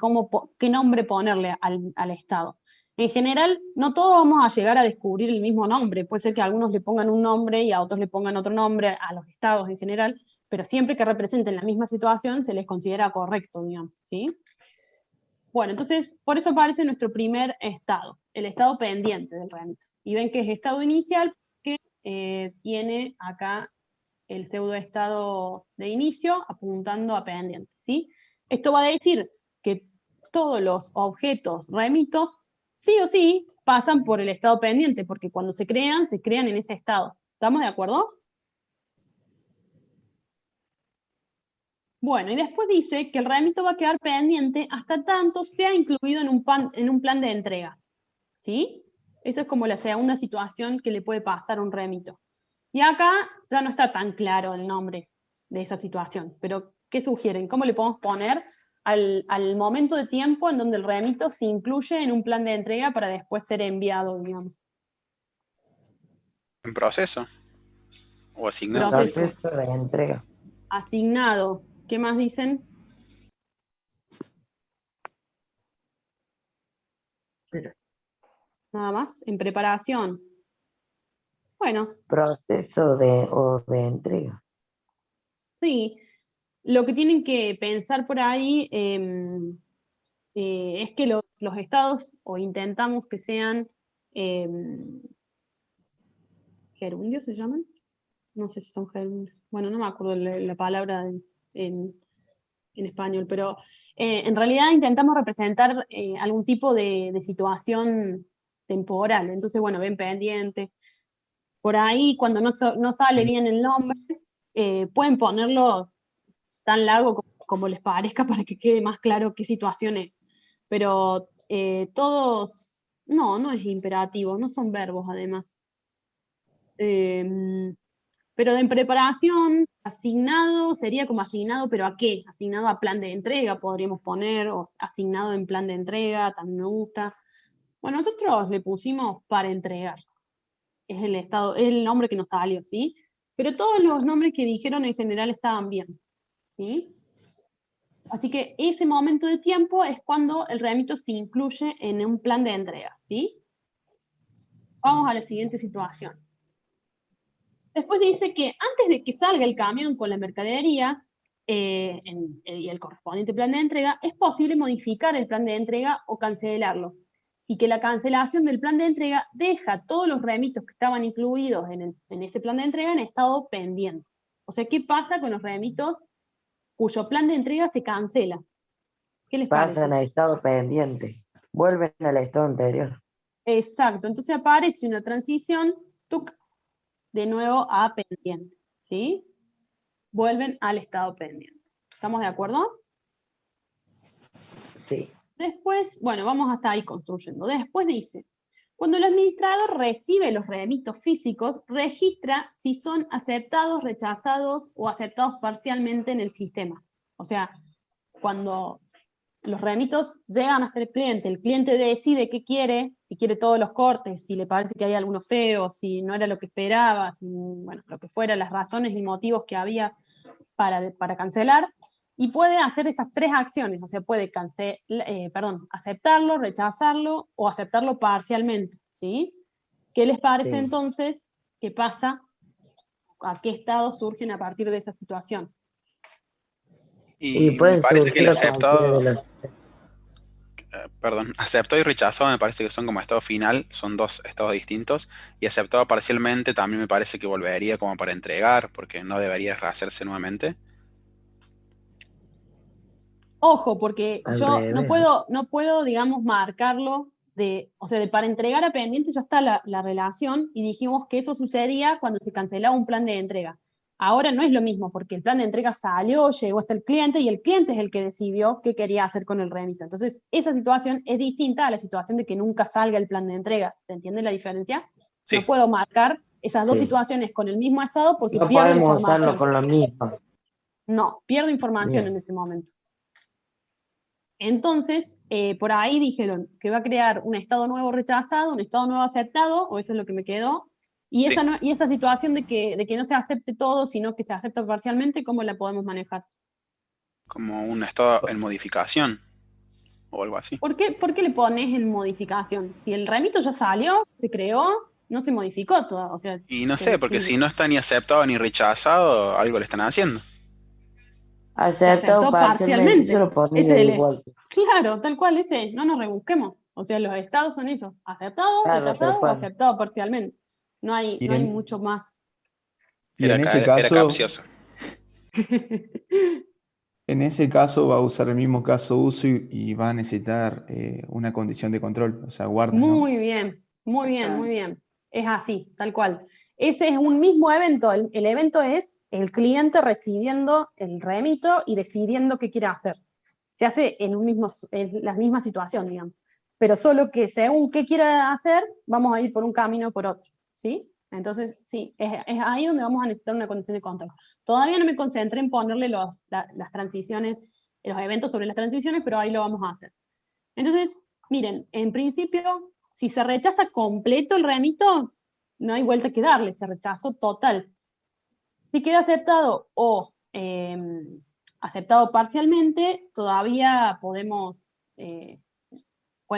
qué nombre ponerle al estado. En general, no todos vamos a llegar a descubrir el mismo nombre. Puede ser que a algunos le pongan un nombre y a otros le pongan otro nombre, a los estados en general, pero siempre que representen la misma situación se les considera correcto, digamos, ¿sí? Bueno, entonces, por eso aparece nuestro primer estado, el estado pendiente del remito. Y ven que es estado inicial, que tiene acá el pseudoestado de inicio apuntando a pendiente, ¿sí? Esto va a decir que todos los objetos remitos, sí o sí, pasan por el estado pendiente, porque cuando se crean en ese estado. ¿Estamos de acuerdo? Bueno, y después dice que el remito va a quedar pendiente hasta tanto sea incluido en un plan de entrega, ¿sí? Eso es como la segunda situación que le puede pasar a un remito. Y acá ya no está tan claro el nombre de esa situación, pero ¿qué sugieren? ¿Cómo le podemos poner al momento de tiempo en donde el remito se incluye en un plan de entrega para después ser enviado, digamos? ¿En proceso? ¿O asignado? Proceso de entrega. Asignado. ¿Qué más dicen? Nada más. En preparación. Bueno. Proceso de entrega. Sí. Lo que tienen que pensar por ahí es que los estados, o intentamos que sean gerundios, ¿se llaman? No sé si son gerundios. Bueno, no me acuerdo la palabra en español, pero en realidad intentamos representar algún tipo de situación temporal. Entonces, bueno, ven pendiente. Por ahí, cuando no sale bien el nombre, pueden ponerlo tan largo como les parezca para que quede más claro qué situación es. Pero todos, no es imperativo, no son verbos además. Pero en preparación, asignado, sería como asignado, pero ¿a qué? Asignado a plan de entrega, podríamos poner, o asignado en plan de entrega, también me gusta. Bueno, nosotros le pusimos para entregar. Es el estado, es el nombre que nos salió, ¿sí? Pero todos los nombres que dijeron en general estaban bien, ¿sí? Así que ese momento de tiempo es cuando el remito se incluye en un plan de entrega, ¿sí? Vamos a la siguiente situación. Después dice que antes de que salga el camión con la mercadería y el correspondiente plan de entrega, es posible modificar el plan de entrega o cancelarlo. Y que la cancelación del plan de entrega deja todos los remitos que estaban incluidos en ese plan de entrega en estado pendiente. O sea, ¿qué pasa con los remitos cuyo plan de entrega se cancela? ¿Qué les parece? Pasan a estado pendiente. Vuelven al estado anterior. Exacto. Entonces aparece una transición, ¡tuc!, de nuevo a pendiente, ¿sí? Vuelven al estado pendiente. ¿Estamos de acuerdo? Sí. Después, bueno, vamos hasta ahí construyendo. Después dice, cuando el administrador recibe los remitos físicos, registra si son aceptados, rechazados o aceptados parcialmente en el sistema. O sea, cuando los remitos llegan hasta el cliente decide qué quiere, si quiere todos los cortes, si le parece que hay alguno feo, si no era lo que esperaba, si, bueno, lo que fuera, las razones y motivos que había para cancelar, y puede hacer esas tres acciones, o sea, puede aceptarlo, rechazarlo o aceptarlo parcialmente, ¿sí? ¿Qué les parece entonces? ¿Qué pasa? ¿A qué estados surgen a partir de esa situación? Y me parece que el aceptado, aceptado y rechazado me parece que son como estado final, son dos estados distintos, y aceptado parcialmente también me parece que volvería como para entregar, porque no debería rehacerse nuevamente. Ojo, porque yo revés, no puedo, digamos, marcarlo para entregar a pendiente ya está la relación, y dijimos que eso sucedía cuando se cancelaba un plan de entrega. Ahora no es lo mismo, porque el plan de entrega salió, llegó hasta el cliente, y el cliente es el que decidió qué quería hacer con el remito. Entonces, esa situación es distinta a la situación de que nunca salga el plan de entrega. ¿Se entiende la diferencia? Sí. No puedo marcar esas dos situaciones con el mismo estado porque no pierdo podemos información. usarlo con lo mismo. No, pierdo información en ese momento. Entonces, por ahí dijeron que va a crear un estado nuevo rechazado, un estado nuevo aceptado, o eso es lo que me quedó, y esa situación de que no se acepte todo, sino que se acepta parcialmente, ¿cómo la podemos manejar? Como un estado en modificación, o algo así. ¿Por qué le pones en modificación? Si el remito ya salió, se creó, no se modificó todo, o sea... Y no sé, porque si no está ni aceptado ni rechazado, algo le están haciendo. Aceptado parcialmente, yo lo ponía Ese es igual. claro, tal cual, ese, no nos rebusquemos. O sea, los estados son eso, aceptado, Claro, rechazado tal o cual. aceptado parcialmente. No hay, Y no hay en, mucho más. y en ese Era caso, capcioso. en ese caso va a usar el mismo caso uso y va a necesitar una condición de control, o sea, guardas, ¿no? Muy bien, muy bien, muy bien. Es así, tal cual. Ese es un mismo evento. El evento es el cliente recibiendo el remito y decidiendo qué quiere hacer. Se hace en la misma situación, digamos. Pero solo que según qué quiera hacer, vamos a ir por un camino o por otro. ¿Sí? Entonces, sí, es ahí donde vamos a necesitar una condición de control. Todavía no me concentré en ponerle las transiciones, los eventos sobre las transiciones, pero ahí lo vamos a hacer. Entonces, miren, en principio, si se rechaza completo el remito, no hay vuelta que darle, se rechazó total. Si queda aceptado o aceptado parcialmente, todavía pueden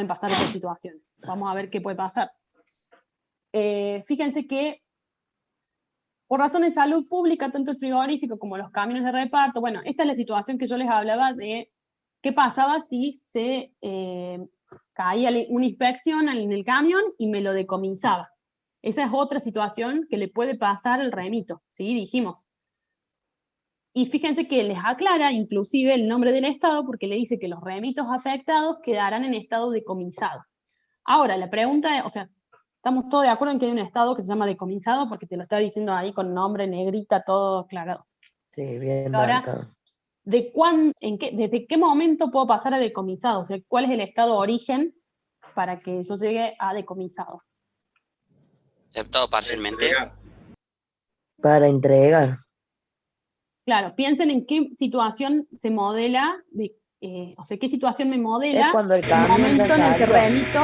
pasar otras situaciones. Vamos a ver qué puede pasar. Fíjense que por razones de salud pública, tanto el frigorífico como los camiones de reparto, bueno, esta es la situación que yo les hablaba de qué pasaba si se caía una inspección en el camión y me lo decomisaba. Esa es otra situación que le puede pasar al remito, ¿sí? Dijimos. Y fíjense que les aclara inclusive el nombre del estado porque le dice que los remitos afectados quedarán en estado decomisado. Ahora, la pregunta es, o sea, estamos todos de acuerdo en que hay un estado que se llama decomisado porque te lo está diciendo ahí con nombre, negrita, todo aclarado. Sí, bien Ahora, marcado. ¿desde qué momento puedo pasar a decomisado? O sea, ¿cuál es el estado de origen para que yo llegue a decomisado? Aceptado parcialmente. Para entregar. Claro, piensen en qué situación se modela, o sea, qué situación me modela Es cuando el el camión momento ya en el que salió. remito,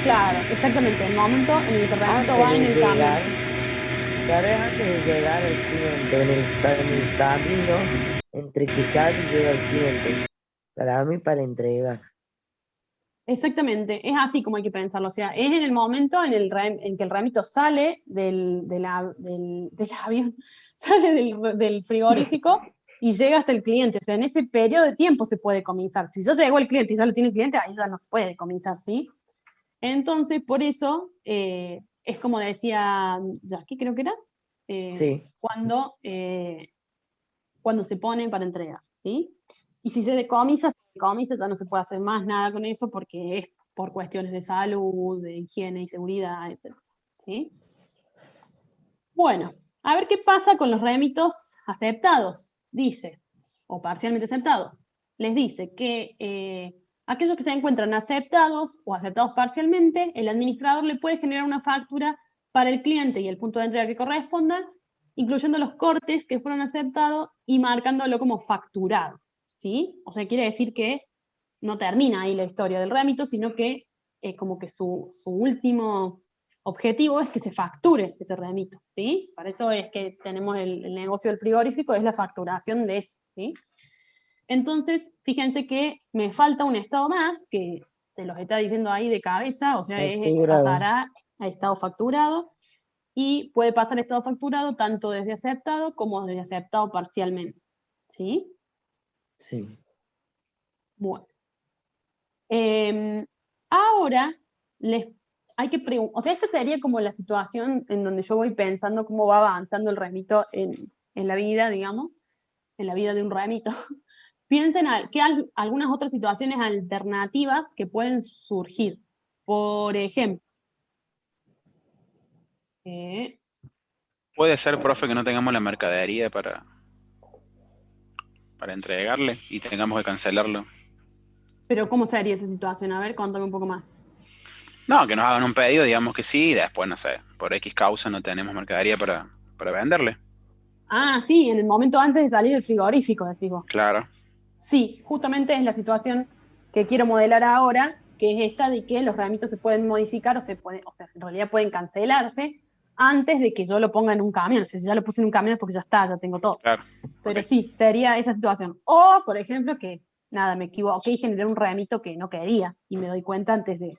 claro, exactamente, el momento en el que remito Antes va en de el llegar, camión. claro, es antes de llegar al cliente, en el camino, entre que sale y llega el cliente. Para mí, para entregar. Exactamente, es así como hay que pensarlo, o sea, es en el momento en que el remito sale del avión, sale del frigorífico y llega hasta el cliente, o sea, en ese periodo de tiempo se puede decomisar. Si yo llego el cliente y ya lo tiene el cliente, ahí ya no se puede decomisar, ¿sí? Entonces, por eso, es como decía Jackie, creo que era, Sí. cuando se pone para entregar, ¿sí? Y si se decomisa, ya no se puede hacer más nada con eso porque es por cuestiones de salud, de higiene y seguridad, etc. ¿Sí? Bueno, a ver qué pasa con los remitos aceptados, dice, o parcialmente aceptados. Les dice que aquellos que se encuentran aceptados o aceptados parcialmente, el administrador le puede generar una factura para el cliente y el punto de entrega que corresponda, incluyendo los cortes que fueron aceptados y marcándolo como facturado. ¿Sí? O sea, quiere decir que no termina ahí la historia del remito, sino que como que su último objetivo es que se facture ese remito, ¿sí? Para eso es que tenemos el negocio del frigorífico, es la facturación de eso, ¿sí? Entonces, fíjense que me falta un estado más, que se los está diciendo ahí de cabeza, o sea, pasará a estado facturado, y puede pasar a estado facturado tanto desde aceptado como desde aceptado parcialmente, ¿sí? Sí. Bueno. Ahora, hay que preguntar, o sea, esta sería como la situación en donde yo voy pensando cómo va avanzando el remito en la vida, digamos, en la vida de un remito. Piensen que hay algunas otras situaciones alternativas que pueden surgir. Por ejemplo, Puede ser, profe, que no tengamos la mercadería para entregarle y tengamos que cancelarlo. pero ¿cómo sería esa situación? A ver, contame un poco más. No, que nos hagan un pedido, digamos que sí, y después, no sé, por X causa no tenemos mercadería para venderle. Ah, sí, en el momento antes de salir del frigorífico, decís vos. Claro. Sí, justamente es la situación que quiero modelar ahora, que es esta de que los remitos se pueden modificar o sea, en realidad pueden cancelarse antes de que yo lo ponga en un camión. O sea, si ya lo puse en un camión es porque ya está, ya tengo todo. Claro. Pero sí, sería esa situación. O, por ejemplo, que nada, me equivoqué y generé un remito que no quería y me doy cuenta antes de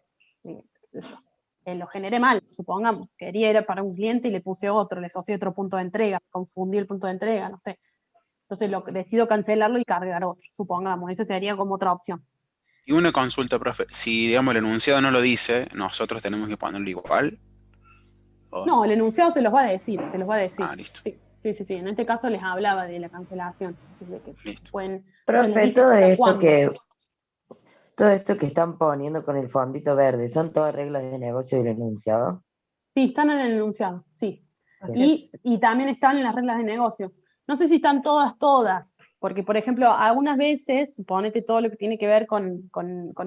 que lo generé mal, supongamos. Quería ir para un cliente y le puse otro, le asocié otro punto de entrega, confundí el punto de entrega, no sé. Entonces decido cancelarlo y cargar otro, supongamos. Esa sería como otra opción. Y una consulta, profe. Si, digamos, el enunciado no lo dice, ¿nosotros tenemos que ponerlo igual? No, el enunciado se los va a decir, se los va a decir. Ah, listo. Sí. En este caso les hablaba de la cancelación. De que pueden, Profe, todo esto que están poniendo con el fondito verde, ¿son todas reglas de negocio del enunciado? Sí, están en el enunciado, sí. Y también están en las reglas de negocio. No sé si están todas, porque, por ejemplo, algunas veces, suponete todo lo que tiene que ver con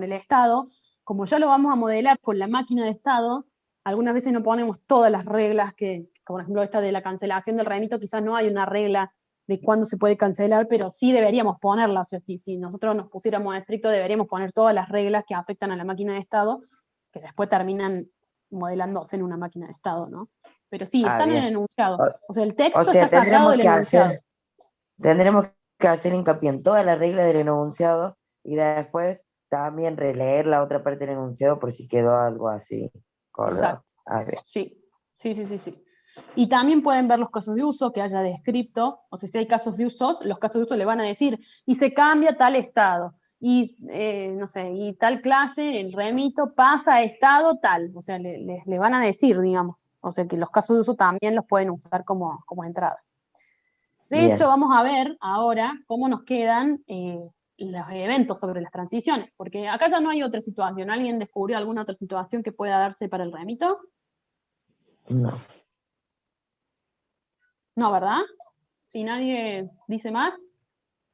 el Estado, como ya lo vamos a modelar con la máquina de Estado, algunas veces no ponemos todas las reglas que, por ejemplo, esta de la cancelación del remito, quizás no hay una regla de cuándo se puede cancelar, pero sí deberíamos ponerla. O sea, si nosotros nos pusiéramos estricto, deberíamos poner todas las reglas que afectan a la máquina de Estado, que después terminan modelándose en una máquina de Estado, ¿no? Pero sí, están en el enunciado. O sea, el texto está sacado del enunciado. Tendremos que hacer hincapié en toda la regla del enunciado y después también releer la otra parte del enunciado por si quedó algo así colgado. Exacto. Sí. Y también pueden ver los casos de uso que haya descrito, o sea, si hay casos de usos, los casos de uso le van a decir, y se cambia tal estado, y no sé, y tal clase, el remito pasa a estado tal, o sea, le van a decir, digamos, o sea, que los casos de uso también los pueden usar como entrada. De hecho, vamos a ver ahora cómo nos quedan los eventos sobre las transiciones, porque acá ya no hay otra situación. ¿Alguien descubrió alguna otra situación que pueda darse para el remito? No. No, ¿verdad? Si nadie dice más,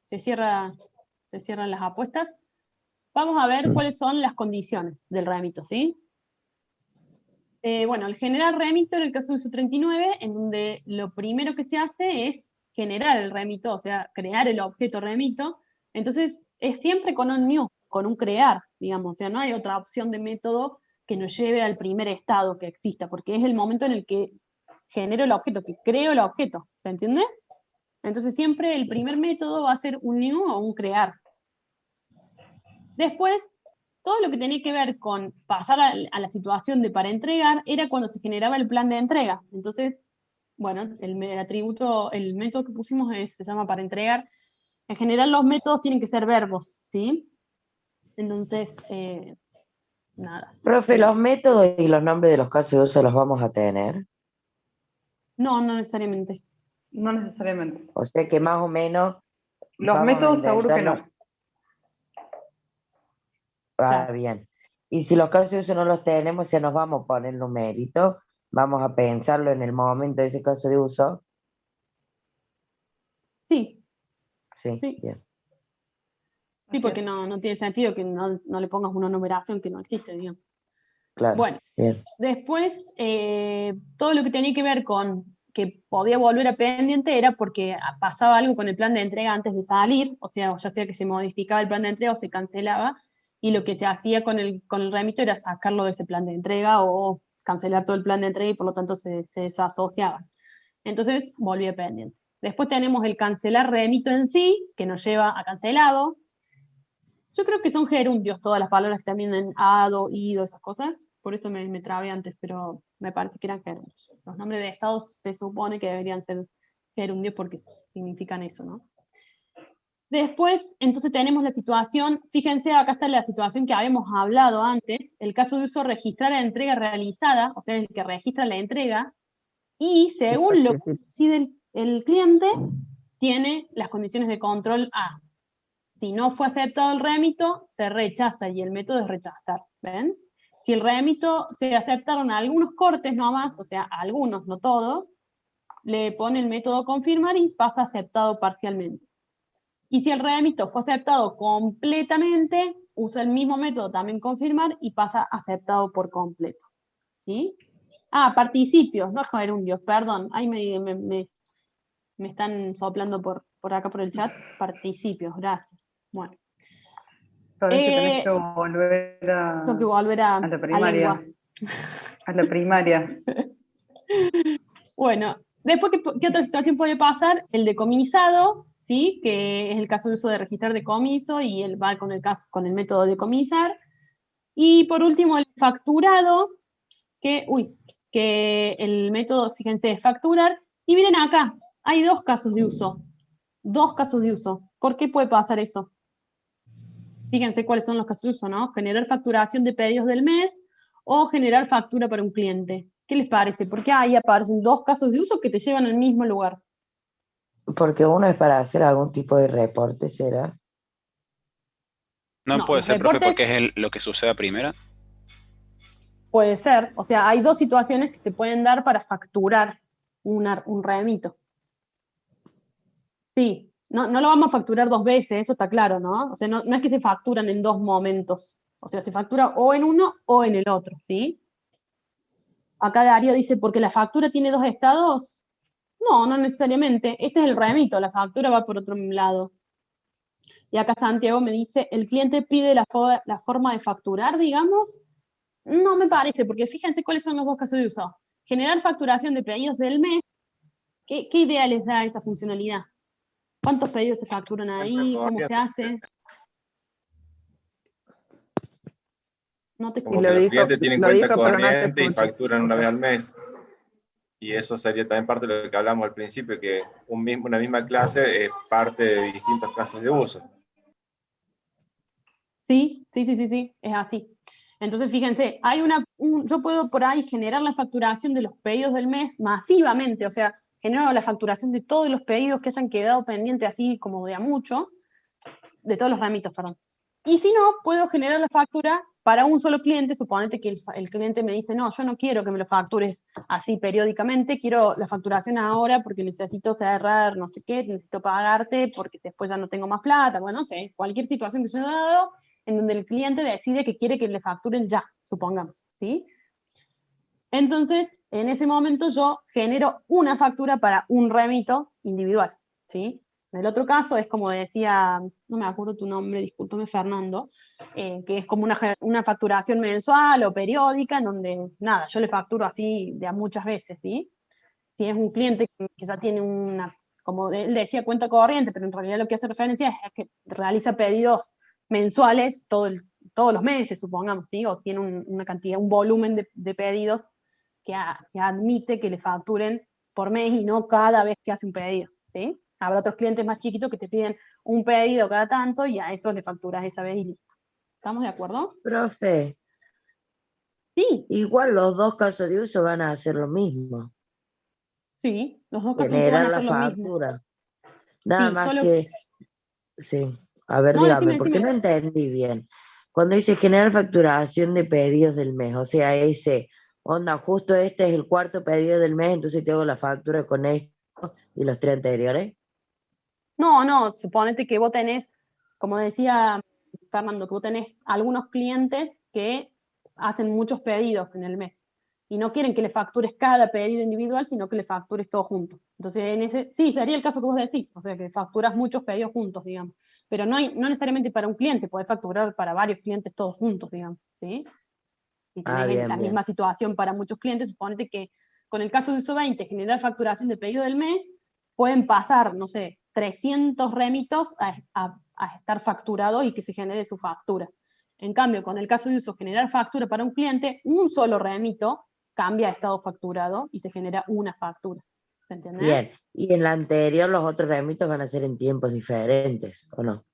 se cierran las apuestas. Vamos a ver cuáles son las condiciones del remito, ¿sí? Bueno, el generar remito en el caso de uso 39, en donde lo primero que se hace es generar el remito, o sea, crear el objeto remito. Entonces, es siempre con un new, con un crear, digamos, o sea, no hay otra opción de método que nos lleve al primer estado que exista, porque es el momento en el que genero el objeto, que creo el objeto, ¿se entiende? Entonces siempre el primer método va a ser un new o un crear. Después, todo lo que tenía que ver con pasar a la situación de para entregar era cuando se generaba el plan de entrega. Entonces, bueno, el método que pusimos se llama para entregar. En general los métodos tienen que ser verbos, ¿sí? Entonces, nada. Profe, ¿los métodos y los nombres de los casos de uso los vamos a tener? No necesariamente. No necesariamente. O sea que más o menos... Los métodos seguro que no. Claro. Bien. Y si los casos de uso no los tenemos, ya nos vamos a poner numerito, vamos a pensarlo en el momento de ese caso de uso. Sí. Bien. Sí, porque no tiene sentido que no le pongas una numeración que no existe, digamos. Claro. Bueno, bien. Después, todo lo que tenía que ver con que podía volver a pendiente era porque pasaba algo con el plan de entrega antes de salir, o sea, ya sea que se modificaba el plan de entrega o se cancelaba, y lo que se hacía con el remito era sacarlo de ese plan de entrega o cancelar todo el plan de entrega y por lo tanto se desasociaban. Entonces, volvía pendiente. Después tenemos el cancelar remito en sí, que nos lleva a cancelado. Yo creo que son gerundios todas las palabras que también en ado, ido, esas cosas. Por eso me trabé antes, pero me parece que eran gerundios. Los nombres de estados se supone que deberían ser gerundios porque significan eso, ¿no? Después, entonces tenemos la situación, fíjense, acá está la situación que habíamos hablado antes, el caso de uso registrar la entrega realizada, o sea, el que registra la entrega, y según lo que decide el cliente, tiene las condiciones de control A. Si no fue aceptado el remito, se rechaza y el método es rechazar, ¿ven? Si el remito se aceptaron algunos cortes nomás, o sea, algunos, no todos, le pone el método confirmar y pasa aceptado parcialmente. Y si el remito fue aceptado completamente, usa el mismo método también confirmar y pasa aceptado por completo. ¿Sí? Ah, participios, no gerundios, perdón. Ahí me están soplando por acá por el chat. Participios, gracias. Bueno. Tenés que volver tengo que volver a la primaria. A la primaria. Bueno, después, ¿qué otra situación puede pasar? El decomisado, ¿sí? Que es el caso de uso de registrar decomiso y él va con el método de decomisar. Y por último, el facturado, que el método, fíjense, es facturar. Y miren acá, hay dos casos de uso. dos casos de uso. ¿Por qué puede pasar eso? Fíjense cuáles son los casos de uso, ¿no? Generar facturación de pedidos del mes o generar factura para un cliente. ¿Qué les parece? Porque ahí aparecen dos casos de uso que te llevan al mismo lugar. Porque uno es para hacer algún tipo de reporte, ¿será? No No, puede los ser, profe, reportes porque es lo que sucede primero. puede ser, o sea, hay dos situaciones que se pueden dar para facturar un remito. Sí, no lo vamos a facturar dos veces, eso está claro, ¿no? O sea, no es que se facturan en dos momentos. O sea, se factura o en uno o en el otro, ¿sí? Acá Darío dice, ¿porque la factura tiene dos estados? No necesariamente. Este es el remito, la factura va por otro lado. Y acá Santiago me dice, ¿el cliente pide la forma de facturar, digamos? No me parece, porque fíjense cuáles son los dos casos de uso. Generar facturación de pedidos del mes, ¿qué idea les da esa funcionalidad? ¿Cuántos pedidos se facturan ahí? ¿Cómo se hace? No te Como Y escucho. que los clientes tienen lo cuenta dijo, pero no se corriente y escucha. facturan una vez al mes. Y eso sería también parte de lo que hablamos al principio, que una misma clase es parte de distintos casos de uso. Sí, es así. Entonces, fíjense, yo puedo por ahí generar la facturación de los pedidos del mes masivamente, o sea, genero la facturación de todos los pedidos que hayan quedado pendientes así como de a mucho, de todos los ramitos, perdón. Y si no, puedo generar la factura para un solo cliente, suponete que el cliente me dice, no, yo no quiero que me lo factures así periódicamente, quiero la facturación ahora porque necesito cerrar no sé qué, necesito pagarte porque después ya no tengo más plata, bueno, no sé, cualquier situación que se haya dado en donde el cliente decide que quiere que le facturen ya, supongamos, ¿sí? Entonces, en ese momento yo genero una factura para un remito individual, ¿sí? En el otro caso es como decía, no me acuerdo tu nombre, discúlpame Fernando, que es como una facturación mensual o periódica en donde, nada, yo le facturo así de a muchas veces, ¿sí? Si es un cliente que ya tiene una, como él decía, cuenta corriente, pero en realidad lo que hace referencia es que realiza pedidos mensuales todos los meses, supongamos, ¿sí? O tiene una cantidad, un volumen de pedidos que admite que le facturen por mes y no cada vez que hace un pedido, ¿sí? Habrá otros clientes más chiquitos que te piden un pedido cada tanto y a eso le facturas esa vez y listo. ¿Estamos de acuerdo? Profe, Sí, igual los dos casos de uso van a hacer lo mismo. sí, los dos casos de uso van Generar a la hacer lo mismo. factura. Nada Sí, más solo... que, sí, a ver, No, dígame, decime. porque no entendí bien. Cuando dice generar facturación de pedidos del mes, o sea, dice, onda, justo este es el cuarto pedido del mes, entonces te hago la factura con esto y los tres anteriores. No, suponete que vos tenés, como decía Fernando, que vos tenés algunos clientes que hacen muchos pedidos en el mes y no quieren que le factures cada pedido individual, sino que le factures todo junto. Entonces, sí, sería el caso que vos decís, o sea, que facturas muchos pedidos juntos, digamos. Pero no necesariamente para un cliente, podés facturar para varios clientes todos juntos, digamos, ¿sí? Si Ah, tenés la bien, bien. misma situación para muchos clientes, suponete que con el caso de ISO 20, generar facturación de pedido del mes, pueden pasar, no sé, 300 remitos a estar facturados y que se genere su factura. En cambio, con el caso de uso generar factura para un cliente, un solo remito cambia a estado facturado y se genera una factura. ¿Se entiende? Bien, y en la anterior los otros remitos van a ser en tiempos diferentes, ¿o no?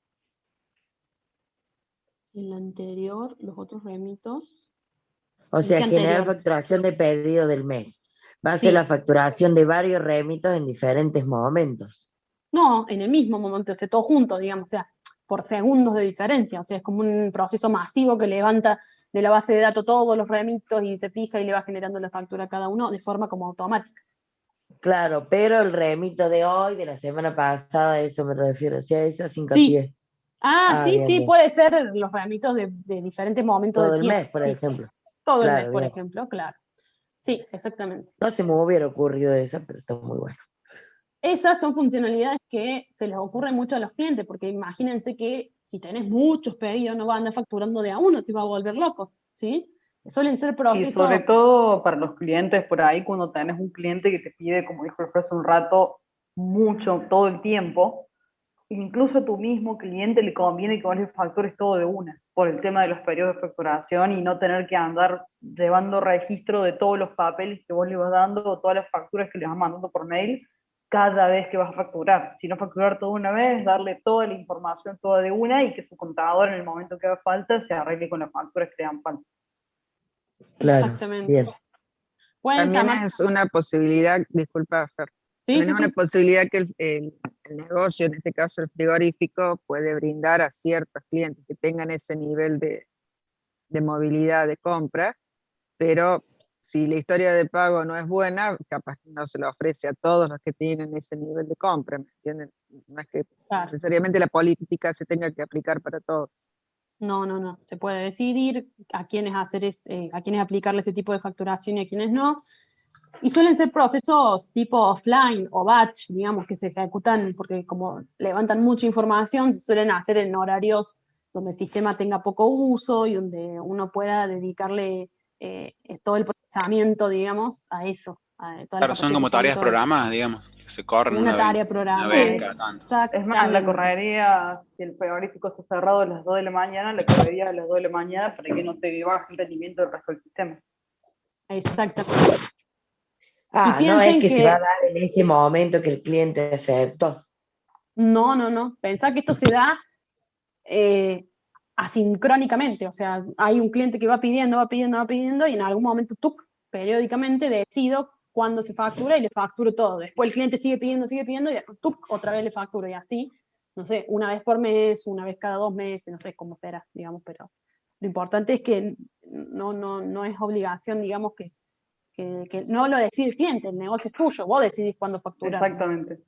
En la anterior, los otros remitos. O ¿En sea, qué generar anterior? facturación de pedido del mes. Va a ser la Sí. facturación de varios remitos en diferentes momentos. No, en el mismo momento, o sea, todo junto, digamos, o sea, por segundos de diferencia, o sea, es como un proceso masivo que levanta de la base de datos todos los remitos y se fija y le va generando la factura a cada uno de forma como automática. Claro, pero el remito de hoy, de la semana pasada, a eso me refiero, o sea, eso sin Sí. hincapié. Sí, Bien, bien. puede ser los remitos de diferentes momentos Todo de el tiempo. mes, por Sí. ejemplo. Todo el mes, Claro, por bien. ejemplo, claro. Sí, exactamente. No se me hubiera ocurrido esa, pero está muy bueno. Esas son funcionalidades que se les ocurren mucho a los clientes, porque imagínense que si tenés muchos pedidos, no vas a andar facturando de a uno, te va a volver loco, ¿sí? Suelen ser Y sobre procesos... todo para los clientes por ahí, cuando tenés un cliente que te pide, como dijo el hace un rato, mucho, todo el tiempo, incluso a tu mismo cliente le conviene que vos le factures todo de una, por el tema de los periodos de facturación y no tener que andar llevando registro de todos los papeles que vos le vas dando o todas las facturas que le vas mandando por mail, cada vez que vas a facturar, sino facturar todo una vez, darle toda la información toda de una y que su contador en el momento que haga falta se arregle con las facturas que le dan falta. Claro, Exactamente. bien. Pueden También llamar. es una posibilidad, disculpa, Fer, Sí, también sí, es una sí. posibilidad que el negocio, en este caso el frigorífico, puede brindar a ciertos clientes que tengan ese nivel de movilidad de compra, pero si la historia de pago no es buena, capaz que no se lo ofrece a todos los que tienen ese nivel de compra, ¿me entienden? No es que Claro. necesariamente la política se tenga que aplicar para todos. No. Se puede decidir a quiénes a quiénes aplicarle ese tipo de facturación y a quiénes no. Y suelen ser procesos tipo offline o batch, digamos, que se ejecutan porque como levantan mucha información, se suelen hacer en horarios donde el sistema tenga poco uso y donde uno pueda dedicarle todo el procesamiento, digamos, a eso. A toda la Claro, son como capacidad, tareas todo eso. programadas, digamos, que se corren Una tarea una programada. vez cada tanto. Es más, la Exactamente. correría, si el frigorífico está cerrado a las 2 de la mañana, la correría a las 2 de la mañana para que no te baje el rendimiento del resto del sistema. Exactamente. Ah, no es que se va a dar en ese momento que el cliente aceptó. No. Pensá que esto se da asincrónicamente, o sea, hay un cliente que va pidiendo, y en algún momento, periódicamente decido cuándo se factura y le facturo todo. Después el cliente sigue pidiendo, y después, otra vez le facturo, y así, no sé, una vez por mes, una vez cada 2 meses, no sé cómo será, digamos, pero lo importante es que no es obligación, digamos, que no lo decide el cliente, el negocio es tuyo, vos decidís cuándo facturar. Exactamente.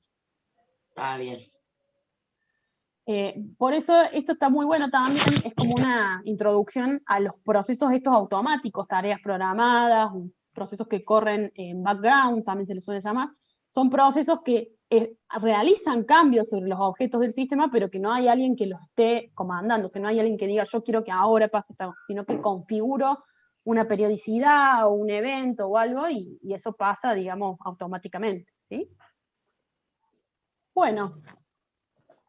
Ah, bien. Por eso esto está muy bueno también, es como una introducción a los procesos estos automáticos, tareas programadas, procesos que corren en background, también se les suele llamar. Son procesos que realizan cambios sobre los objetos del sistema, pero que no hay alguien que los esté comandando, o sea, no hay alguien que diga yo quiero que ahora pase esta, sino que configuro una periodicidad o un evento o algo y eso pasa, digamos, automáticamente, ¿sí? Bueno,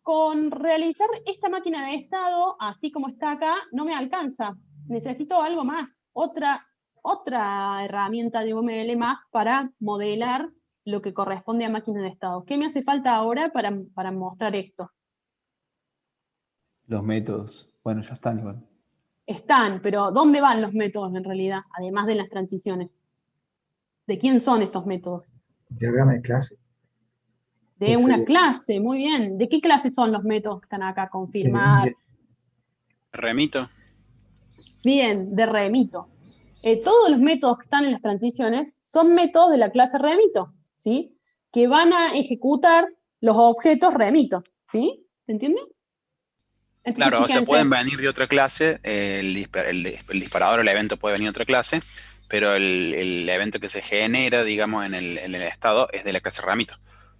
con realizar esta máquina de estado, así como está acá, no me alcanza. Necesito algo más, otra herramienta de UML más para modelar lo que corresponde a máquina de estado. ¿Qué me hace falta ahora para mostrar esto? Los métodos. Bueno, ya están igual. Están, pero ¿dónde van los métodos en realidad? Además de las transiciones. ¿De quién son estos métodos? Diagrama de clase. De una clase, muy bien. ¿De qué clase son los métodos que están acá? Confirmar. Remito. Bien, de remito. Todos los métodos que están en las transiciones son métodos de la clase remito, ¿sí? Que van a ejecutar los objetos remito, ¿sí? ¿Se entiende? Entonces, Claro, o sea, fíjense, pueden venir de otra clase, el disparador o el evento puede venir de otra clase, pero el evento que se genera, digamos, en el estado es de la clase ramito.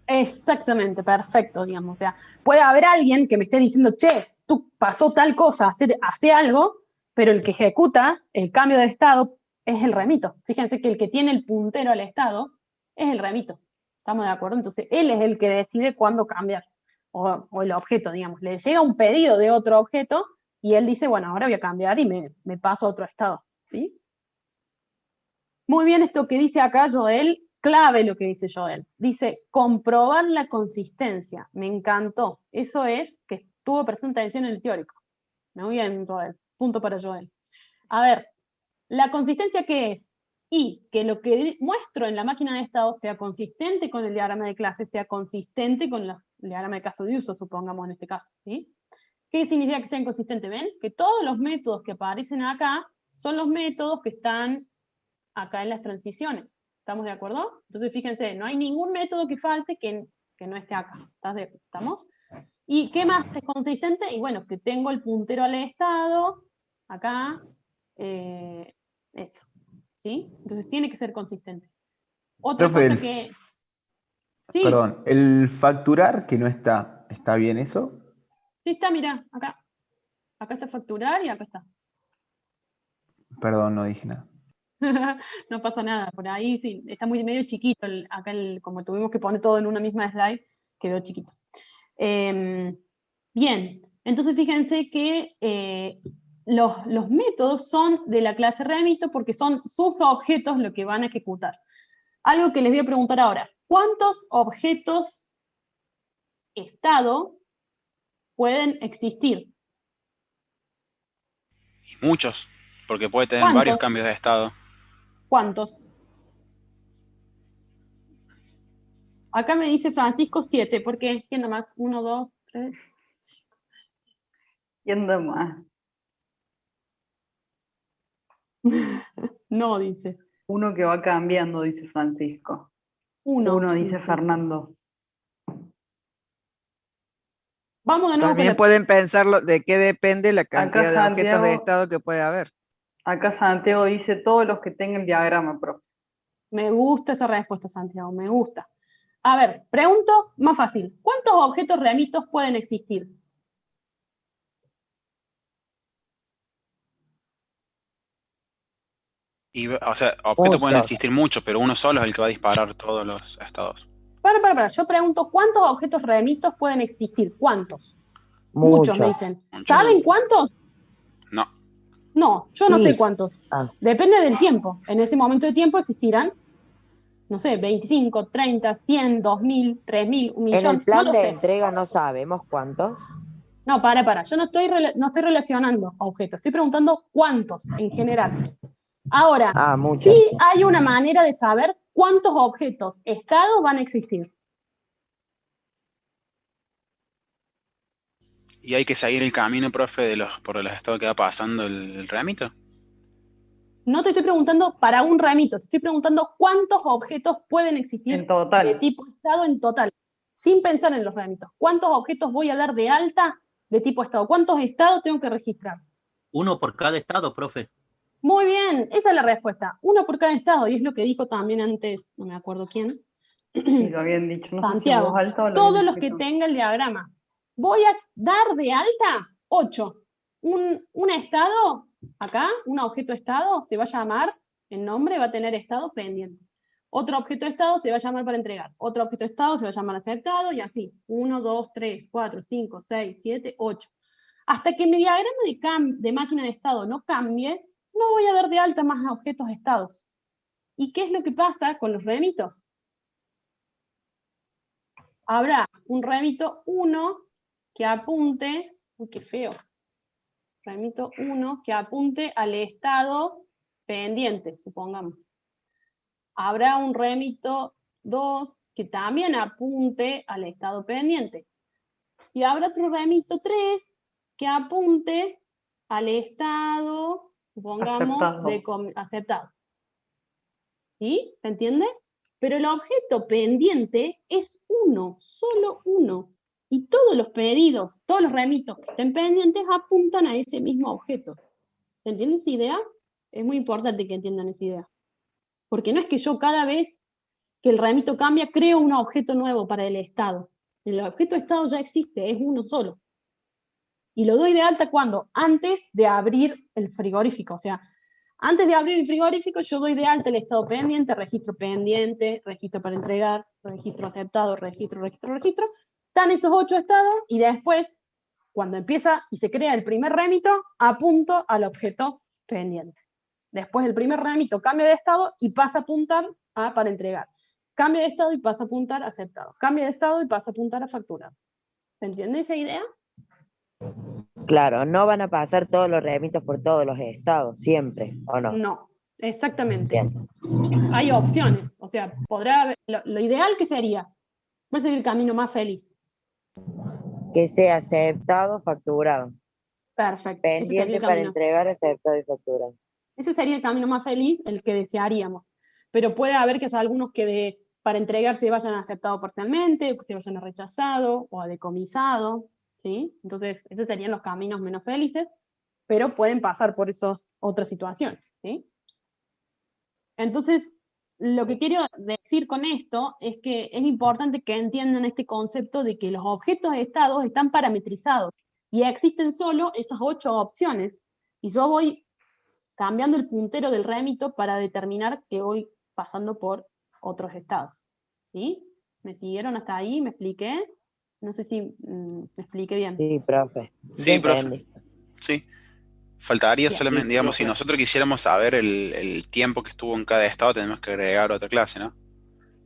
exactamente, perfecto, digamos. O sea, puede haber alguien que me esté diciendo, che, tú pasó tal cosa, hace algo, pero el que ejecuta el cambio de estado es el remito. Fíjense que el que tiene el puntero al estado es el remito. ¿Estamos de acuerdo? Entonces, él es el que decide cuándo cambiar, o el objeto, digamos. Le llega un pedido de otro objeto y él dice, bueno, ahora voy a cambiar y me paso a otro estado, ¿sí? Muy bien esto que dice acá Joel, clave lo que dice Joel. Dice, comprobar la consistencia. Me encantó. Eso es que estuvo prestando atención en el teórico. Muy bien, Joel. Punto para Joel. A ver, ¿la consistencia qué es? Y que lo que muestro en la máquina de estado sea consistente con el diagrama de clase, sea consistente con el diagrama de caso de uso, supongamos en este caso, ¿sí? ¿Qué significa que sean consistentes? ¿Ven? Que todos los métodos que aparecen acá son los métodos que están acá en las transiciones. ¿Estamos de acuerdo? Entonces, fíjense, no hay ningún método que falte que no esté acá. ¿Estamos? ¿Y qué más es consistente? Y bueno, que tengo el puntero al estado, acá, eso. ¿Sí? Entonces tiene que ser consistente. Otra Profe, cosa que... Sí, perdón, el facturar que no está, ¿está bien eso? sí está, mirá, acá. Acá está facturar y acá está. Perdón, no dije nada. No pasa nada, por ahí sí, está muy medio chiquito, acá como tuvimos que poner todo en una misma slide, quedó chiquito. Bien, entonces fíjense que los métodos son de la clase remito porque son sus objetos lo que van a ejecutar. Algo que les voy a preguntar ahora, ¿cuántos objetos estado pueden existir? Y muchos, porque puede tener varios ¿Cuántos? cambios de estado. ¿Cuántos? Acá me dice Francisco 7, ¿por qué? ¿Quién nomás? 1, 2, 3. ¿Quién da más? No, dice. Uno que va cambiando, dice Francisco. Uno, dice Fernando. Vamos de nuevo También con la... pueden pensarlo de qué depende la cantidad de objetos de Santiago- estado que puede haber. Acá Santiago dice todos los que tengan diagrama, profe. Me gusta esa respuesta, Santiago, me gusta. A ver, pregunto más fácil. ¿Cuántos objetos remitos pueden existir? Y, o sea, objetos pueden Muchos. existir muchos, pero uno solo es el que va a disparar todos los estados. Para. Yo pregunto, ¿cuántos objetos remitos pueden existir? ¿Cuántos? Muchos, me dicen. ¿Saben cuántos? No. No, yo no Sí. sé cuántos. Ah. Depende del tiempo. En ese momento de tiempo existirán, no sé, 25, 30, 100, 2000, 3000, un En millón. el plan no lo de sé. entrega no sabemos cuántos. No, para. Yo no estoy relacionando objetos. Estoy preguntando cuántos en general. Ahora, Muchos. sí hay una manera de saber cuántos objetos estados van a existir. Y hay que seguir el camino, profe, por los estados que va pasando el remito. No te estoy preguntando para un remito, te estoy preguntando cuántos objetos pueden existir En total. de tipo estado en total, sin pensar en los remitos. ¿Cuántos objetos voy a dar de alta de tipo estado? ¿Cuántos estados tengo que registrar? Uno por cada estado, profe. Muy bien, esa es la respuesta. Uno por cada estado, y es lo que dijo también antes, no me acuerdo quién. Y lo habían dicho, no Santiago. sé si en voz alta o lo Todos habían los que escrito. tengan el diagrama. Voy a dar de alta 8. Un estado, acá, un objeto estado, se va a llamar, el nombre va a tener estado pendiente. Otro objeto estado se va a llamar para entregar. Otro objeto estado se va a llamar aceptado, y así. 1, 2, 3, 4, 5, 6, 7, 8. Hasta que mi diagrama de máquina de estado no cambie, no voy a dar de alta más objetos estados. ¿Y qué es lo que pasa con los remitos? Habrá un remito 1 que apunte, uy, qué feo, remito 1 que apunte al estado pendiente, supongamos. Habrá un remito 2 que también apunte al estado pendiente. Y habrá otro remito 3 que apunte al estado, supongamos, aceptado. ¿Sí? ¿Se entiende? Pero el objeto pendiente es uno, solo uno. Y todos los pedidos, todos los remitos que estén pendientes apuntan a ese mismo objeto. ¿Se entiende esa idea? Es muy importante que entiendan esa idea. Porque no es que yo cada vez que el remito cambia, creo un objeto nuevo para el estado. El objeto estado ya existe, es uno solo. Y lo doy de alta ¿cuándo? Antes de abrir el frigorífico. O sea, antes de abrir el frigorífico, yo doy de alta el estado pendiente, registro para entregar, registro aceptado, registro. Están esos 8 estados y después, cuando empieza y se crea el primer remito, apunto al objeto pendiente. Después el primer remito cambia de estado y pasa a apuntar a para entregar. Cambia de estado y pasa a apuntar a aceptado. Cambia de estado y pasa a apuntar a facturado. ¿Se entiende esa idea? Claro, no van a pasar todos los remitos por todos los estados, siempre, ¿o no? No, exactamente. Bien. Hay opciones, o sea, podrá haber, lo ideal que sería, ¿cuál sería el camino más feliz? Que sea aceptado, facturado. Perfecto. ese sería Pendiente el para camino. entregar, aceptado y facturado. Ese sería el camino más feliz, el que desearíamos. Pero puede haber que haya algunos que para entregar se vayan a aceptado parcialmente, o que se vayan a rechazado, o a decomisado, ¿sí? Entonces, esos serían los caminos menos felices, pero pueden pasar por esas otras situaciones, ¿sí? Entonces, lo que quiero decir con esto es que es importante que entiendan este concepto de que los objetos de estados están parametrizados y existen solo esas 8 opciones, y yo voy cambiando el puntero del remito para determinar que voy pasando por otros estados. ¿Sí? ¿Me siguieron hasta ahí? ¿Me expliqué? No sé si me expliqué bien. Sí, profe. Sí, profe. Sí. Faltaría Bien. solamente, Sí, digamos, si profe. nosotros quisiéramos saber el tiempo que estuvo en cada estado, tenemos que agregar otra clase, ¿no?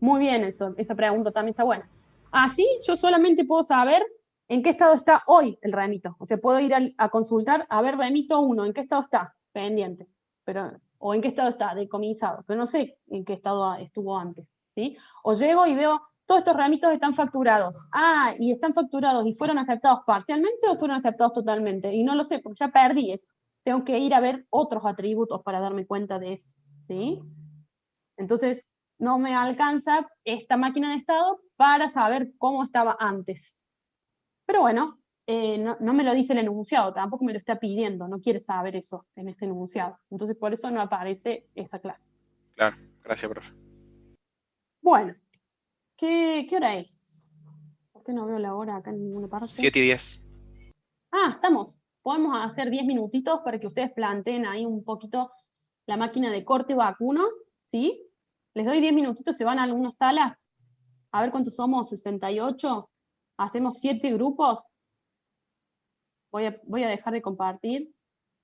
Muy bien eso, esa pregunta también está buena. Así yo solamente puedo saber en qué estado está hoy el remito. O sea, puedo ir a consultar, a ver, remito 1, ¿en qué estado está? Pendiente. O en qué estado está, decomisado. Pero no sé en qué estado estuvo antes, ¿sí? O llego y veo, todos estos remitos están facturados. Ah, y están facturados y fueron aceptados parcialmente o fueron aceptados totalmente. Y no lo sé, porque ya perdí eso. Tengo que ir a ver otros atributos para darme cuenta de eso, ¿sí? Entonces, no me alcanza esta máquina de estado para saber cómo estaba antes. Pero bueno, no me lo dice el enunciado, tampoco me lo está pidiendo, no quiere saber eso en este enunciado. Entonces, por eso no aparece esa clase. Claro, gracias, profe. Bueno, ¿qué hora es? ¿Por qué no veo la hora acá en ninguna parte? 7:10. Ah, estamos. Podemos hacer 10 minutitos para que ustedes planteen ahí un poquito la máquina de corte vacuno, ¿sí? Les doy 10 minutitos, se van a algunas salas. A ver cuántos somos, 68. Hacemos 7 grupos. Voy a dejar de compartir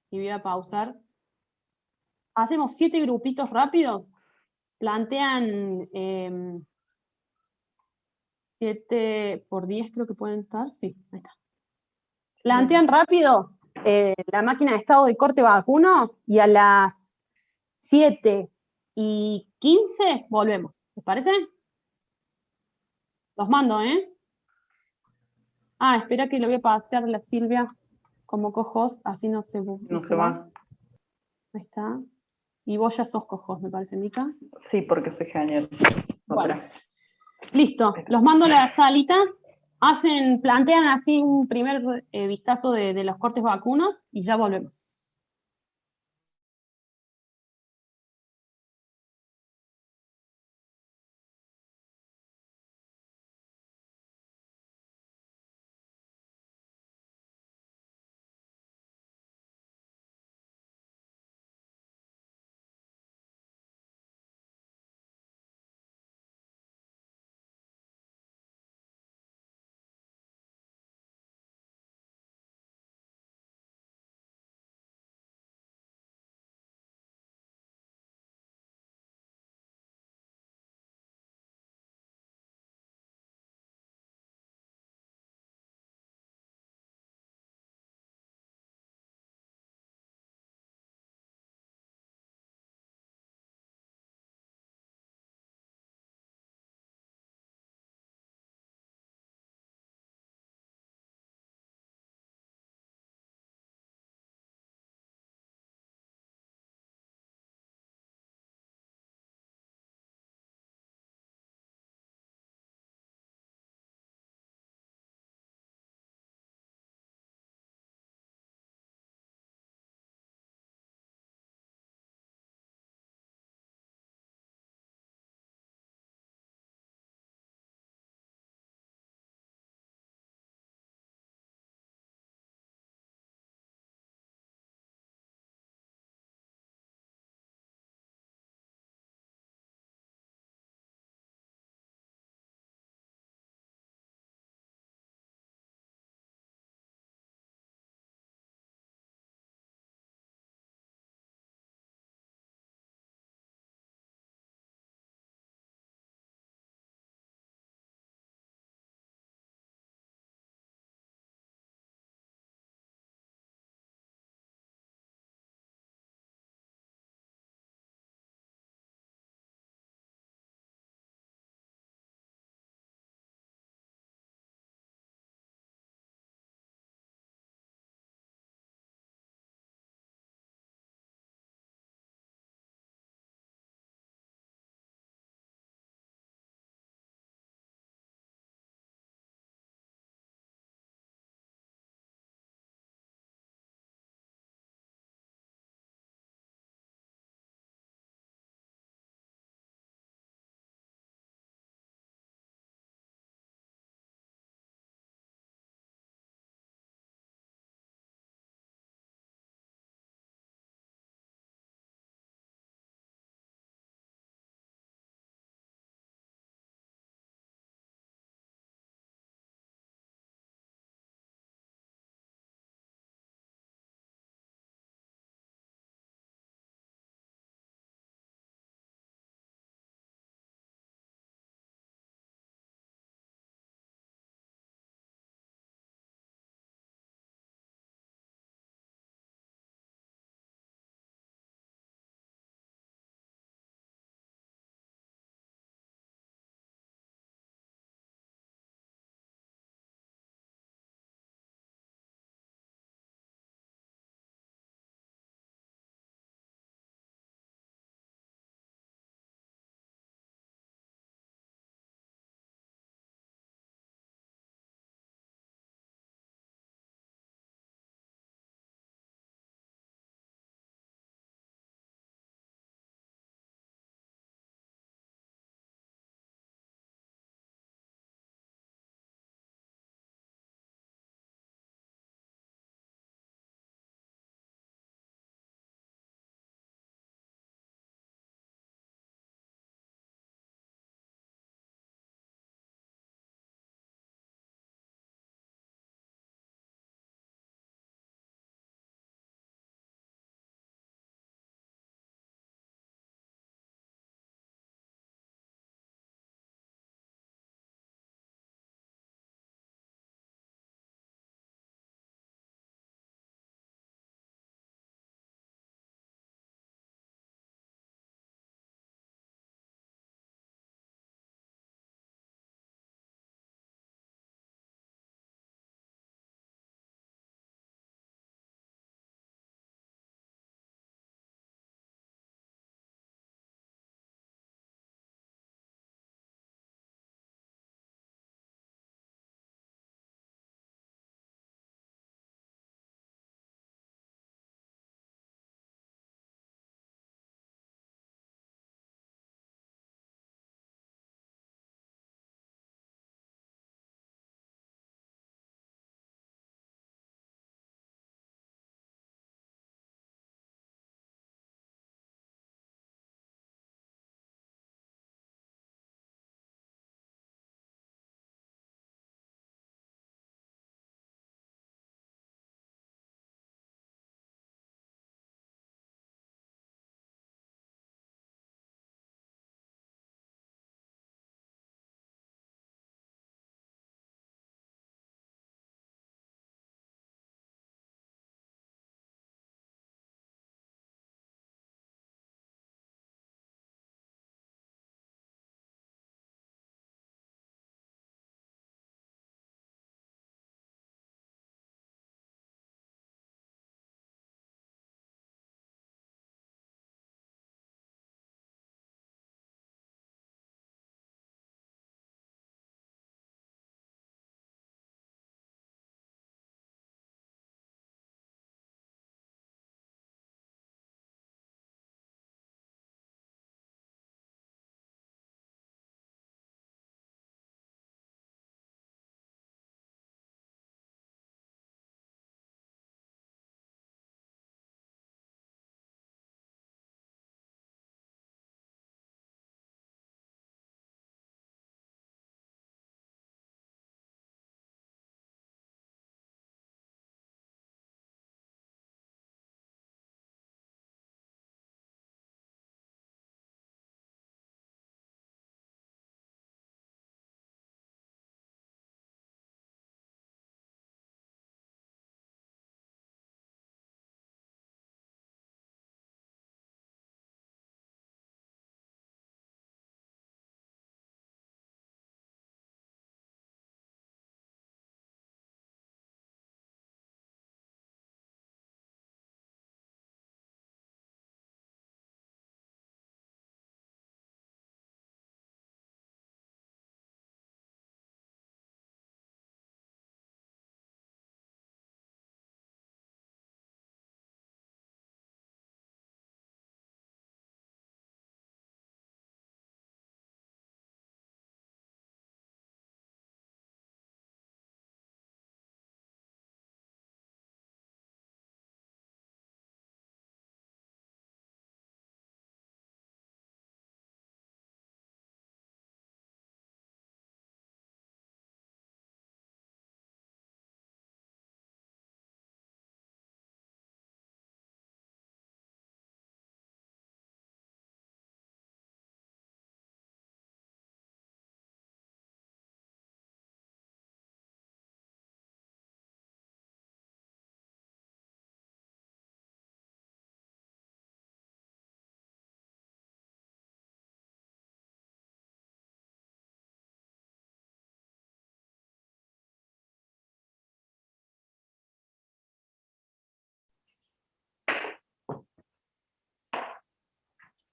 y voy a pausar. Hacemos 7 grupitos rápidos. Plantean 7 por 10 creo que pueden estar. Sí, ahí está. Plantean rápido la máquina de estado de corte vacuno y a las 7:15 volvemos. ¿Les parece? Los mando, ¿eh? Ah, espera que lo voy a pasar a la Silvia como co-host, así no se va. Ahí está. Y vos ya sos co-host, me parece, Mica. Sí, porque soy genial. Bueno, listo. Los mando a las salitas. Plantean así un primer vistazo de los cortes vacunos y ya volvemos.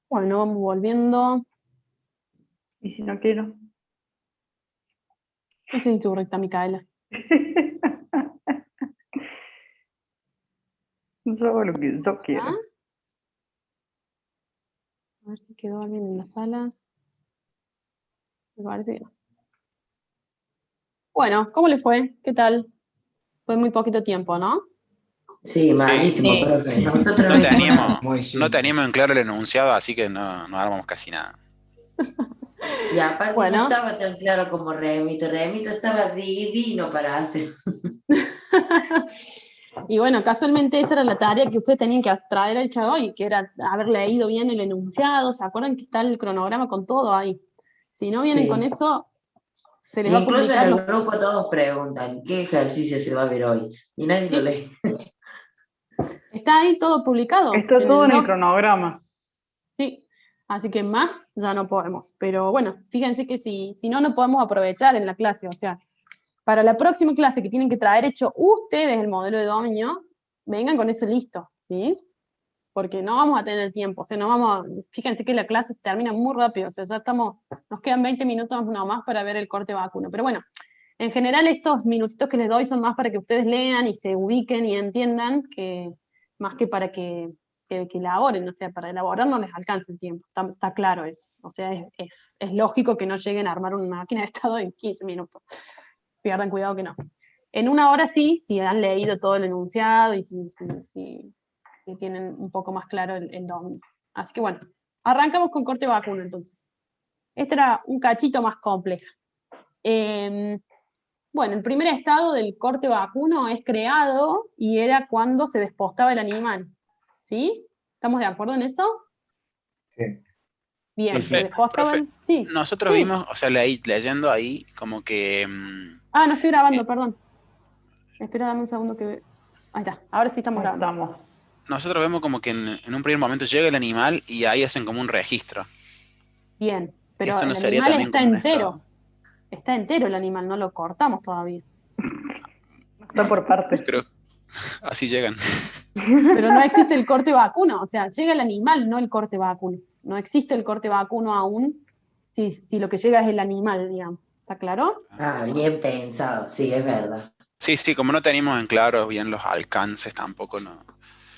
Bueno, vamos volviendo. ¿Y si no quiero? No soy insurrecta, Micaela. Yo hago lo que yo quiero. A ver si quedó alguien en las salas. Me parece que no. Bueno, ¿cómo le fue? ¿Qué tal? Fue muy poquito tiempo, ¿no? Sí, malísimo, Sí. profe. Nosotros No no hicimos teníamos, nada. no teníamos en claro el enunciado, así que no armamos casi nada. Y aparte Bueno. no estaba tan claro como Remito. Remito estaba divino para hacer. Y bueno, casualmente esa era la tarea que ustedes tenían que traer hecha hoy, que era haber leído bien el enunciado. ¿Se acuerdan que está el cronograma con todo ahí? Si no vienen Sí. con eso, se les va a Incluso en complicar. el grupo todos preguntan qué ejercicio se va a ver hoy. Y nadie lo lee. Está ahí todo publicado. Está todo en el docs. cronograma. Sí, así que más ya no podemos. Pero bueno, fíjense que si no podemos aprovechar en la clase. O sea, para la próxima clase que tienen que traer hecho ustedes el modelo de dominio, vengan con eso listo, ¿sí? Porque no vamos a tener tiempo. O sea, no vamos fíjense que la clase se termina muy rápido. O sea, ya nos quedan 20 minutos nomás para ver el corte vacuno. Pero bueno, en general estos minutitos que les doy son más para que ustedes lean y se ubiquen y entiendan, más que para que elaboren. O sea, para elaborar no les alcanza el tiempo, está claro eso. O sea, es lógico que no lleguen a armar una máquina de estado en 15 minutos. Pierdan cuidado que no. En una hora sí, si han leído todo el enunciado y si tienen un poco más claro el dominio. Así que bueno, arrancamos con corte vacuno entonces. Este era un cachito más complejo. Bueno, el primer estado del corte vacuno es creado y era cuando se despostaba el animal. ¿Sí? ¿Estamos de acuerdo en eso? Sí. Bien, se Profe, despostaba sí. nosotros Sí. vimos, o sea, leyendo ahí, como que... no estoy grabando, perdón. Espera, dame un segundo que... Ahí está, ahora sí estamos grabando. Nosotros vemos como que en un primer momento llega el animal y ahí hacen como un registro. Bien, pero ¿Esto no el sería animal también está como un entero. estado? Está entero el animal, no lo cortamos todavía. Está por partes. Pero así llegan. Pero no existe el corte vacuno, o sea, llega el animal, no el corte vacuno. No existe el corte vacuno aún si lo que llega es el animal, digamos. ¿Está claro? Bien pensado, sí, es verdad. Sí, como no teníamos en claro bien los alcances, tampoco no.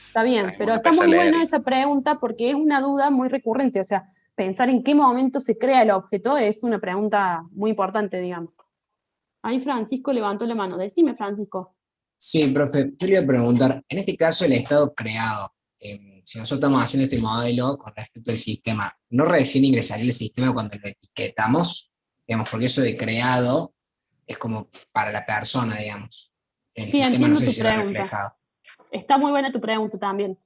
Está bien, pero está empecé a muy leer buena esa pregunta porque es una duda muy recurrente, o sea, pensar en qué momento se crea el objeto es una pregunta muy importante, digamos. Ahí Francisco levantó la mano. Decime, Francisco. Sí, profe, yo le iba a preguntar, en este caso el estado creado, si nosotros estamos haciendo este modelo con respecto al sistema, ¿no recién ingresaría el sistema cuando lo etiquetamos? Digamos, porque eso de creado es como para la persona, digamos. En el Sí, sistema no entiendo sé tu si se ve pregunta. reflejado. Está muy buena tu pregunta también.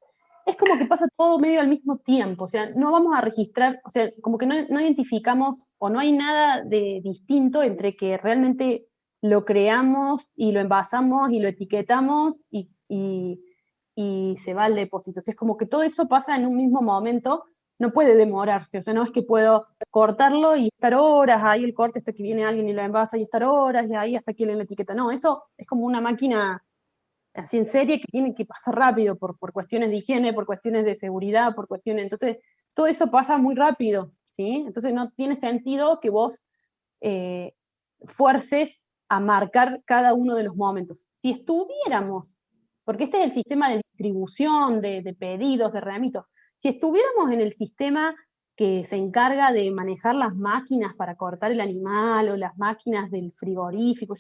Es como que pasa todo medio al mismo tiempo, o sea, no vamos a registrar, o sea, como que no identificamos o no hay nada de distinto entre que realmente lo creamos y lo envasamos y lo etiquetamos y se va al depósito. O sea, es como que todo eso pasa en un mismo momento, no puede demorarse, o sea, no es que puedo cortarlo y estar horas ahí el corte hasta que viene alguien y lo envasa y estar horas y ahí hasta que le etiqueta. No, eso es como una máquina así en serie que tiene que pasar rápido por cuestiones de higiene, por cuestiones de seguridad, por cuestiones, entonces todo eso pasa muy rápido, ¿sí? Entonces no tiene sentido que vos fuerces a marcar cada uno de los momentos. Si estuviéramos, porque este es el sistema de distribución, de pedidos, de remitos, si estuviéramos en el sistema que se encarga de manejar las máquinas para cortar el animal o las máquinas del frigorífico,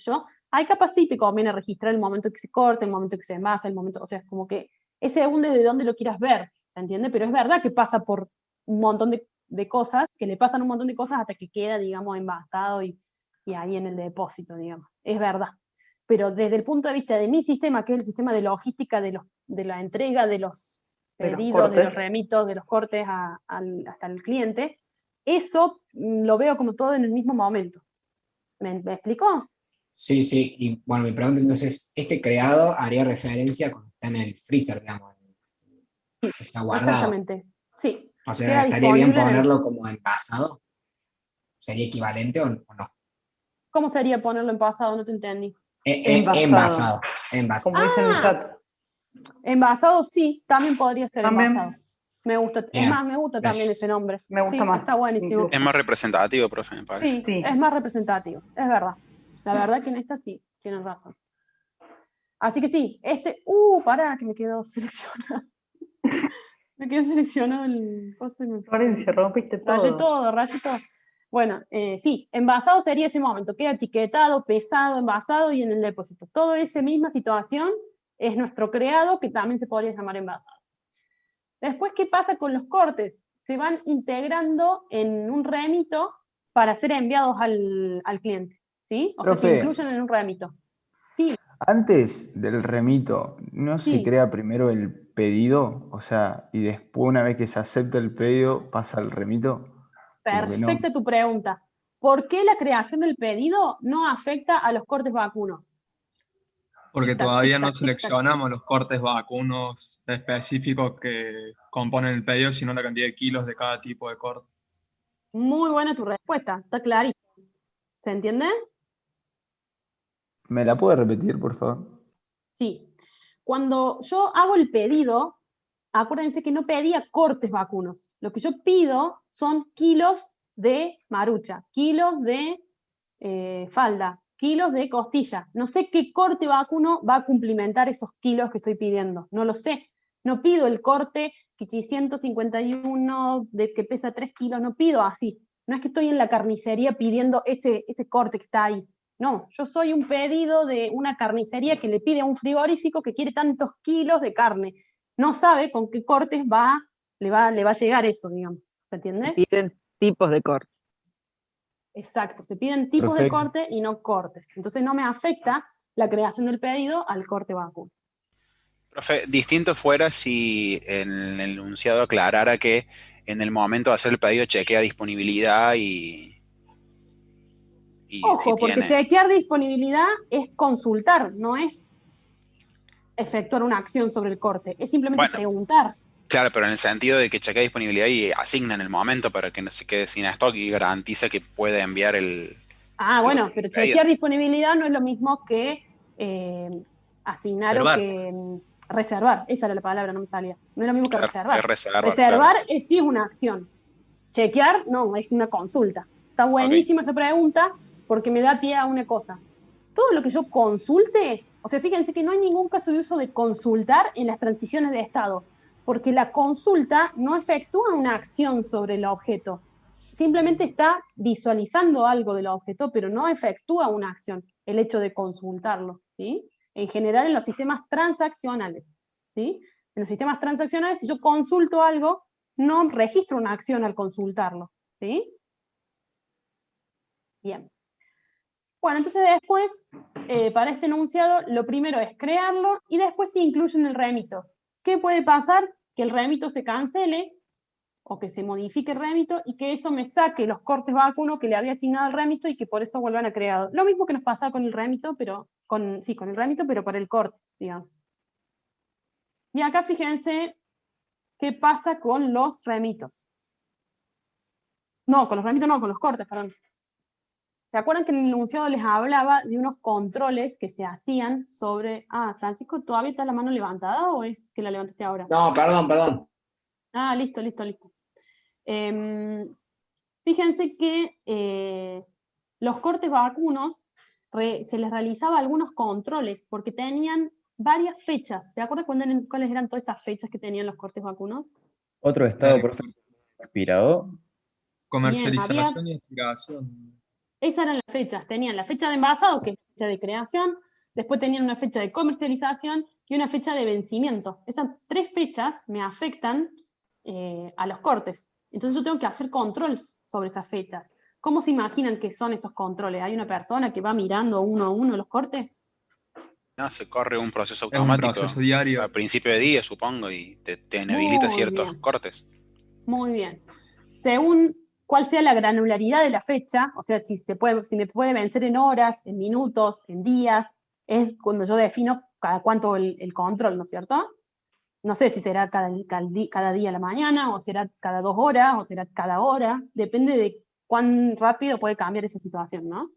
ahí capaz sí te conviene registrar el momento que se corta, el momento que se envasa, el momento, o sea, es como que es según desde dónde lo quieras ver, ¿se entiende? Pero es verdad que pasa por un montón de cosas, que le pasan un montón de cosas hasta que queda, digamos, envasado y ahí en el depósito, digamos, es verdad. Pero desde el punto de vista de mi sistema, que es el sistema de logística de la entrega de los pedidos, de los remitos, de los cortes hasta el cliente, eso lo veo como todo en el mismo momento. ¿Me explicó? Sí, y bueno, mi pregunta entonces, este creado haría referencia cuando está en el freezer, digamos, está guardado. Exactamente, sí. O sea, ¿estaría bien ponerlo como envasado? ¿Sería equivalente o no? ¿Cómo sería ponerlo en pasado? No te entendí. Envasado. Como dice en el chat. Envasado sí, también podría ser envasado. Me gusta, es Bien. más, me gusta también ese nombre. Me gusta Sí, más. está buenísimo. Es más representativo, profe, me parece. Sí, es más representativo, es verdad. La verdad que en esta sí, tienen razón. Así que sí, pará, que me quedó seleccionado. Me quedó seleccionado el coso y me Florencia, rompiste todo. rayé todo. Bueno, sí, envasado sería ese momento, queda etiquetado, pesado, envasado y en el depósito. Todo esa misma situación es nuestro creado, que también se podría llamar envasado. Después, ¿qué pasa con los cortes? Se van integrando en un remito para ser enviados al cliente, ¿sí? O sea, se Profe. incluyen en un remito. Sí. Antes del remito, ¿no se Sí. crea primero el pedido? O sea, y después, una vez que se acepta el pedido, pasa al remito. Como que no. Perfecta tu pregunta. ¿Por qué la creación del pedido no afecta a los cortes vacunos? Porque Tic-tac, todavía no tic-tac, tic-tac. seleccionamos los cortes vacunos específicos que componen el pedido, sino la cantidad de kilos de cada tipo de corte. Muy buena tu respuesta, está clarísimo. ¿Se entiende? ¿Me la puede repetir, por favor? Sí. Cuando yo hago el pedido, acuérdense que no pedía cortes vacunos. Lo que yo pido son kilos de marucha, kilos de falda, kilos de costilla. No sé qué corte vacuno va a cumplimentar esos kilos que estoy pidiendo. No lo sé. No pido el corte Kichi 151 que pesa 3 kilos. No pido así. No es que estoy en la carnicería pidiendo ese corte que está ahí. No, yo soy un pedido de una carnicería que le pide a un frigorífico que quiere tantos kilos de carne. No sabe con qué cortes le va a llegar eso, digamos. ¿Se entiende? Piden tipos de corte. Exacto, se piden tipos de corte y no cortes. Entonces no me afecta la creación del pedido al corte vacuno. Profe, distinto fuera si en el enunciado aclarara que en el momento de hacer el pedido chequea disponibilidad y Ojo, si porque tiene. chequear disponibilidad es consultar, no es efectuar una acción sobre el corte, es simplemente preguntar. Claro, pero en el sentido de que chequea disponibilidad y asigna en el momento para que no se quede sin stock y garantiza que puede enviar el. Bueno, pero chequear disponibilidad no es lo mismo que asignar Reservar. o que reservar. Esa era la palabra, no me salía. No es lo mismo que reservar. Es reservar, Reservar sí es una acción. Chequear, no, es una consulta. Está buenísima esa pregunta porque me da pie a una cosa. Todo lo que yo consulte, o sea, fíjense que no hay ningún caso de uso de consultar en las transiciones de estado, porque la consulta no efectúa una acción sobre el objeto. Simplemente está visualizando algo del objeto, pero no efectúa una acción, el hecho de consultarlo, ¿sí? En general en los sistemas transaccionales, ¿sí? En los sistemas transaccionales, si yo consulto algo, no registro una acción al consultarlo, ¿sí? Bien. Bueno, entonces después, para este enunciado, lo primero es crearlo y después se incluye en el remito. ¿Qué puede pasar? Que el remito se cancele o que se modifique el remito y que eso me saque los cortes vacuno que le había asignado al remito y que por eso vuelvan a crear. Lo mismo que nos pasaba con el remito, pero con el remito, pero para el corte, digamos. Y acá fíjense qué pasa con los remitos. No, con los remitos no, con los cortes, perdón. ¿Se acuerdan que en el enunciado les hablaba de unos controles que se hacían sobre... Francisco, ¿todavía está la mano levantada o es que la levantaste ahora? No, perdón. Listo. Fíjense que los cortes vacunos se les realizaba algunos controles porque tenían varias fechas. ¿Se acuerdan cuáles eran todas esas fechas que tenían los cortes vacunos? Otro estado, profe, expirado. Comercialización y expiración. Esas eran las fechas. Tenían la fecha de envasado, que es la fecha de creación, después tenían una fecha de comercialización y una fecha de vencimiento. Esas 3 fechas me afectan a los cortes. Entonces yo tengo que hacer controles sobre esas fechas. ¿Cómo se imaginan que son esos controles? ¿Hay una persona que va mirando uno a uno los cortes? No, se corre un proceso automático. Un proceso diario. A principio de día, supongo, y te inhabilita ciertos cortes. Muy bien. Según cuál sea la granularidad de la fecha, o sea, si me puede vencer en horas, en minutos, en días, es cuando yo defino cada cuánto el control, ¿no es cierto? No sé si será cada día a la mañana, o será cada 2 horas, o será cada hora, depende de cuán rápido puede cambiar esa situación, ¿no?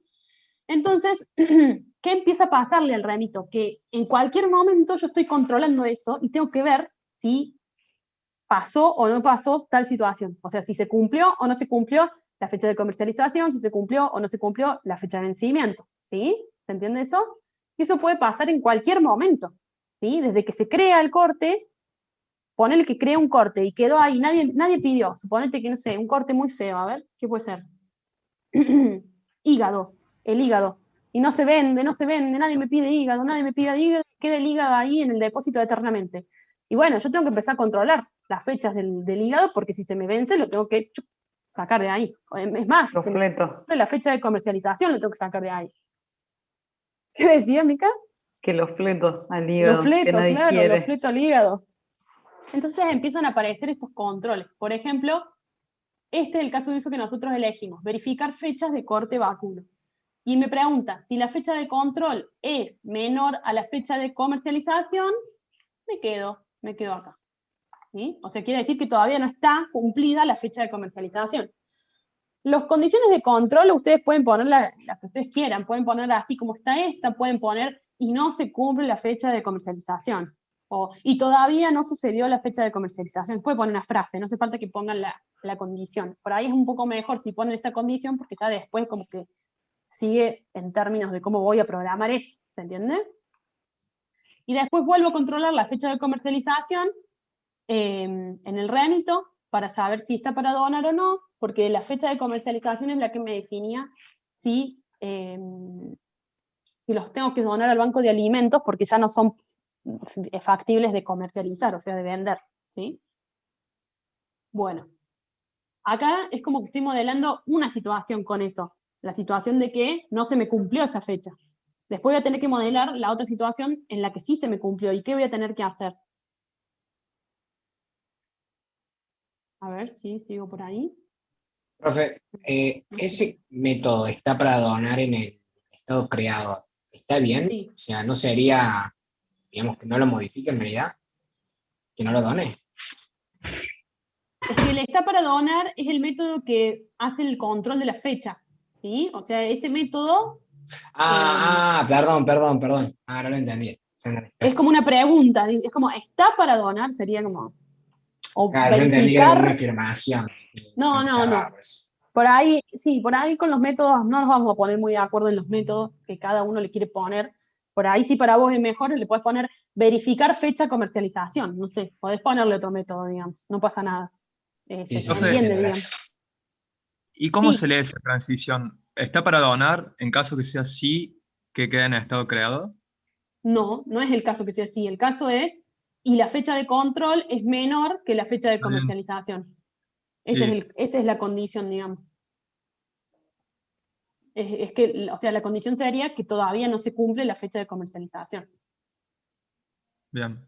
Entonces, ¿qué empieza a pasarle al remito? Que en cualquier momento yo estoy controlando eso y tengo que ver si pasó o no pasó tal situación. O sea, si se cumplió o no se cumplió la fecha de comercialización, si se cumplió o no se cumplió la fecha de vencimiento. ¿Sí? ¿Se entiende eso? Y eso puede pasar en cualquier momento. ¿Sí? Desde que se crea el corte, ponele que crea un corte y quedó ahí, nadie pidió. Suponete que, no sé, un corte muy feo, a ver, ¿qué puede ser? Hígado, el hígado. Y no se vende, nadie me pide hígado, queda el hígado ahí en el depósito eternamente. Y bueno, yo tengo que empezar a controlar las fechas del hígado, porque si se me vence, lo tengo que sacar de ahí. Es más, si se me vence la fecha de comercialización, lo tengo que sacar de ahí. ¿Qué decía, Mica? Que los fleto al hígado. Los fleto, que nadie claro, quiere. los fleto al hígado. Entonces empiezan a aparecer estos controles. Por ejemplo, este es el caso de uso que nosotros elegimos, verificar fechas de corte vacuno. Y me pregunta, si la fecha de control es menor a la fecha de comercialización, me quedo acá. ¿Sí? O sea, quiere decir que todavía no está cumplida la fecha de comercialización. Las condiciones de control ustedes pueden poner las que ustedes quieran, pueden poner así como está esta, pueden poner y no se cumple la fecha de comercialización. Y todavía no sucedió la fecha de comercialización. Puede poner una frase, no hace falta que pongan la condición. Por ahí es un poco mejor si ponen esta condición, porque ya después como que sigue en términos de cómo voy a programar eso, ¿se entiende? Y después vuelvo a controlar la fecha de comercialización en el remito para saber si está para donar o no, porque la fecha de comercialización es la que me definía si los tengo que donar al banco de alimentos, porque ya no son factibles de comercializar, o sea, de vender, ¿sí? Bueno, acá es como que estoy modelando una situación con eso, la situación de que no se me cumplió esa fecha. Después voy a tener que modelar la otra situación en la que sí se me cumplió, y qué voy a tener que hacer. A ver si sigo por ahí. Profe, ¿ese método está para donar en el estado creado? ¿Está bien? Sí. O sea, ¿no sería, digamos, que no lo modifique en realidad? ¿Que no lo done? Es que el está para donar es el método que hace el control de la fecha, ¿sí? O sea, este método... perdón. Ah, no lo entendí. Es como una pregunta, es como, ¿está para donar? Sería como... O Claro, yo entendí que era verificar... una afirmación. No. Por ahí, sí, por ahí con los métodos no nos vamos a poner muy de acuerdo en los métodos que cada uno le quiere poner. Por ahí si para vos es mejor, le podés poner verificar fecha comercialización. No sé, podés ponerle otro método, digamos, no pasa nada. Se entiende, digamos. ¿Y cómo se lee esa transición? ¿Está para donar en caso que sea así, que quede en estado creado? No, no es el caso que sea así. El caso es, y la fecha de control es menor que la fecha de comercialización. Esa es la condición, digamos. Es que, o sea, la condición sería que todavía no se cumple la fecha de comercialización. Bien.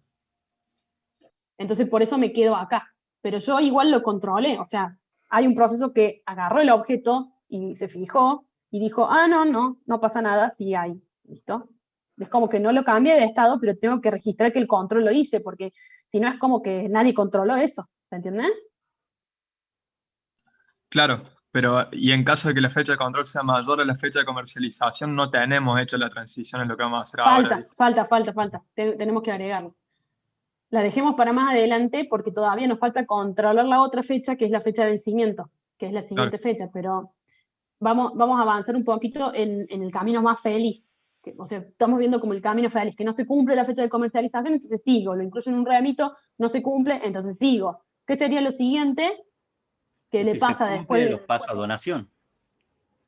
Entonces, por eso me quedo acá. Pero yo igual lo controlé, o sea, hay un proceso que agarró el objeto y se fijó y dijo, no pasa nada, sí hay, ¿listo? Es como que no lo cambié de estado, pero tengo que registrar que el control lo hice, porque si no es como que nadie controló eso, ¿se entiende? Claro, pero y en caso de que la fecha de control sea mayor a la fecha de comercialización, no tenemos hecho la transición en lo que vamos a hacer ahora. Falta. Tenemos que agregarlo. La dejemos para más adelante porque todavía nos falta controlar la otra fecha, que es la fecha de vencimiento, que es la siguiente fecha, pero vamos a avanzar un poquito en el camino más feliz. O sea, estamos viendo como el camino feliz, que no se cumple la fecha de comercialización, entonces sigo, lo incluyo en un remito, no se cumple, entonces sigo. ¿Qué sería lo siguiente? ¿Qué le pasa después? Los paso a donación.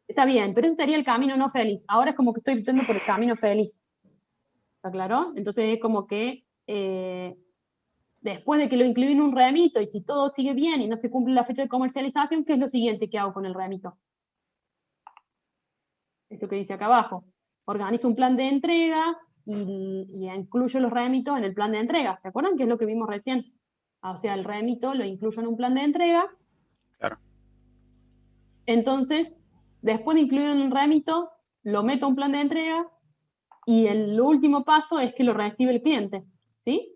Está bien, pero ese sería el camino no feliz. Ahora es como que estoy yendo por el camino feliz. ¿Está claro? Entonces es como que después de que lo incluí en un remito y si todo sigue bien y no se cumple la fecha de comercialización, ¿qué es lo siguiente que hago con el remito? Esto que dice acá abajo. Organizo un plan de entrega y incluyo los remitos en el plan de entrega. ¿Se acuerdan? Que es lo que vimos recién. O sea, el remito lo incluyo en un plan de entrega. Claro. Entonces, después de incluirlo en un remito, lo meto a un plan de entrega y el último paso es que lo recibe el cliente, ¿sí?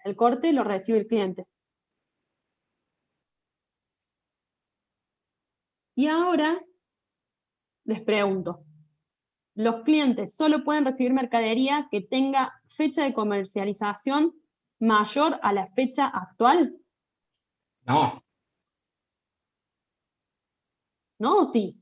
El corte lo recibe el cliente. Y ahora les pregunto, los clientes solo pueden recibir mercadería que tenga fecha de comercialización mayor a la fecha actual? No. ¿No o sí?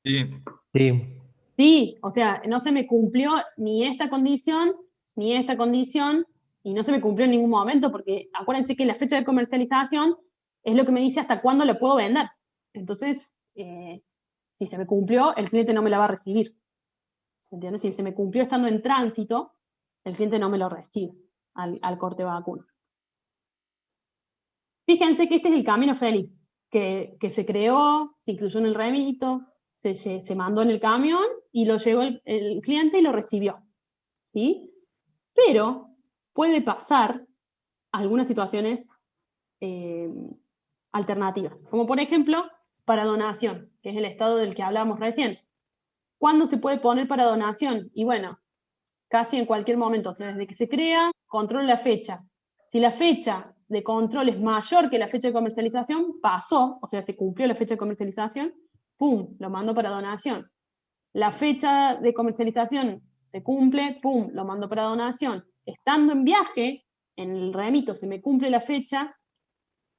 Sí. Sí. Sí, o sea, no se me cumplió ni esta condición, ni esta condición, y no se me cumplió en ningún momento, porque acuérdense que la fecha de comercialización es lo que me dice hasta cuándo la puedo vender. Entonces, si se me cumplió, el cliente no me la va a recibir. ¿Entiendes? Si se me cumplió estando en tránsito, el cliente no me lo recibe al corte vacuno. Fíjense que este es el camino feliz, que se creó, se incluyó en el remito, se mandó en el camión y lo llegó el cliente y lo recibió. ¿Sí? Pero puede pasar algunas situaciones alternativas, como por ejemplo para donación, que es el estado del que hablábamos recién. ¿Cuándo se puede poner para donación? Y bueno, casi en cualquier momento, o sea, desde que se crea, controlo la fecha. Si la fecha de control es mayor que la fecha de comercialización, pasó, o sea, se cumplió la fecha de comercialización, ¡pum!, lo mando para donación. La fecha de comercialización se cumple, ¡pum!, lo mando para donación. Estando en viaje, en el remito se me cumple la fecha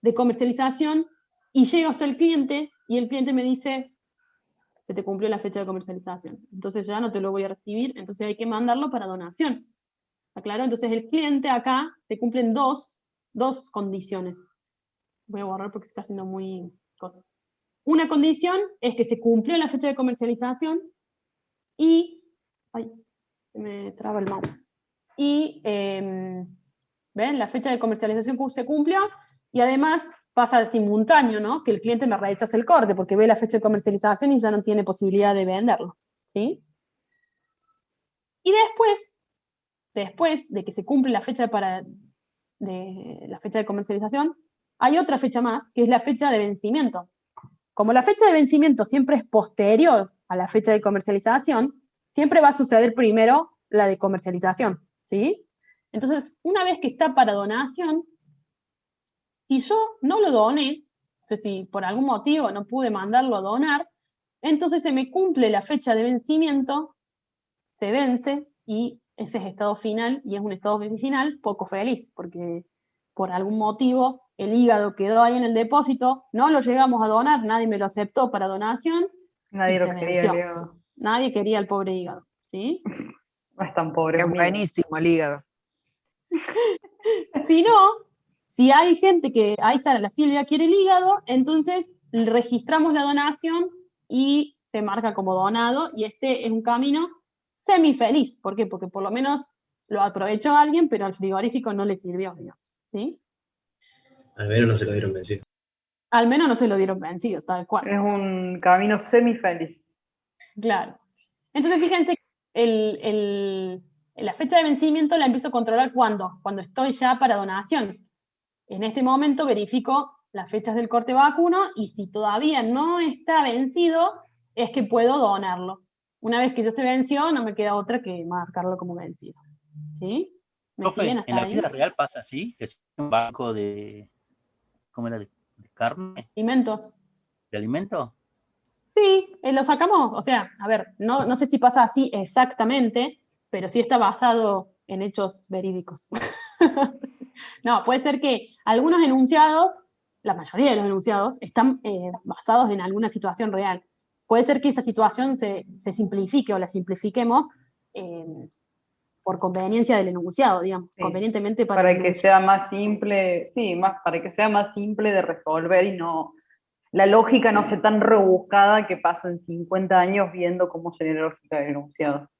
de comercialización y llego hasta el cliente y el cliente me dice, se te cumplió la fecha de comercialización. Entonces ya no te lo voy a recibir, entonces hay que mandarlo para donación. ¿Está claro? Entonces el cliente acá te cumplen dos condiciones. Voy a borrar porque se está haciendo muy cosa. Una condición es que se cumplió la fecha de comercialización y... Ay, se me traba el mouse. Y, ¿ven? La fecha de comercialización se cumplió y además pasa simultáneo, ¿no? Que el cliente me rechaza el corte porque ve la fecha de comercialización y ya no tiene posibilidad de venderlo, ¿sí? Y después de que se cumple la fecha de comercialización, hay otra fecha más, que es la fecha de vencimiento. Como la fecha de vencimiento siempre es posterior a la fecha de comercialización, siempre va a suceder primero la de comercialización, ¿sí? Entonces, una vez que está para donación, si yo no lo doné, o sea, si por algún motivo no pude mandarlo a donar, entonces se me cumple la fecha de vencimiento, se vence y ese es estado final, y es un estado final poco feliz, porque por algún motivo el hígado quedó ahí en el depósito, no lo llegamos a donar, nadie me lo aceptó para donación, Nadie y lo se quería, venció. el hígado. Nadie quería el pobre hígado, ¿sí? No es tan pobre. Es un hígado. buenísimo el hígado. Si no, si hay gente que, ahí está, la Silvia quiere el hígado, entonces registramos la donación y se marca como donado, y este es un camino semifeliz. ¿Por qué? Porque por lo menos lo aprovechó alguien, pero al frigorífico no le sirvió, digamos, ¿sí? Al menos no se lo dieron vencido. Al menos no se lo dieron vencido, tal cual. Es un camino semifeliz. Claro. Entonces, fíjense, la fecha de vencimiento la empiezo a controlar cuando estoy ya para donación. En este momento verifico las fechas del corte vacuno y si todavía no está vencido, es que puedo donarlo. Una vez que ya se venció, no me queda otra que marcarlo como vencido. ¿Sí? ¿Me siguen Profe, hasta en la ahí? vida real pasa así, que es un banco de, ¿cómo era? De carne, Alimentos. de alimento. Sí, lo sacamos, o sea, a ver, no sé si pasa así exactamente, pero sí está basado en hechos verídicos. No, puede ser que algunos enunciados, la mayoría de los enunciados, están basados en alguna situación real. Puede ser que esa situación se simplifique o la simplifiquemos por conveniencia del enunciado, digamos, Sí. convenientemente para Para el que enunciado. sea más simple, sí, para que sea más simple de resolver y no, la lógica no sea tan rebuscada que pasen 50 años viendo cómo sería la lógica del enunciado.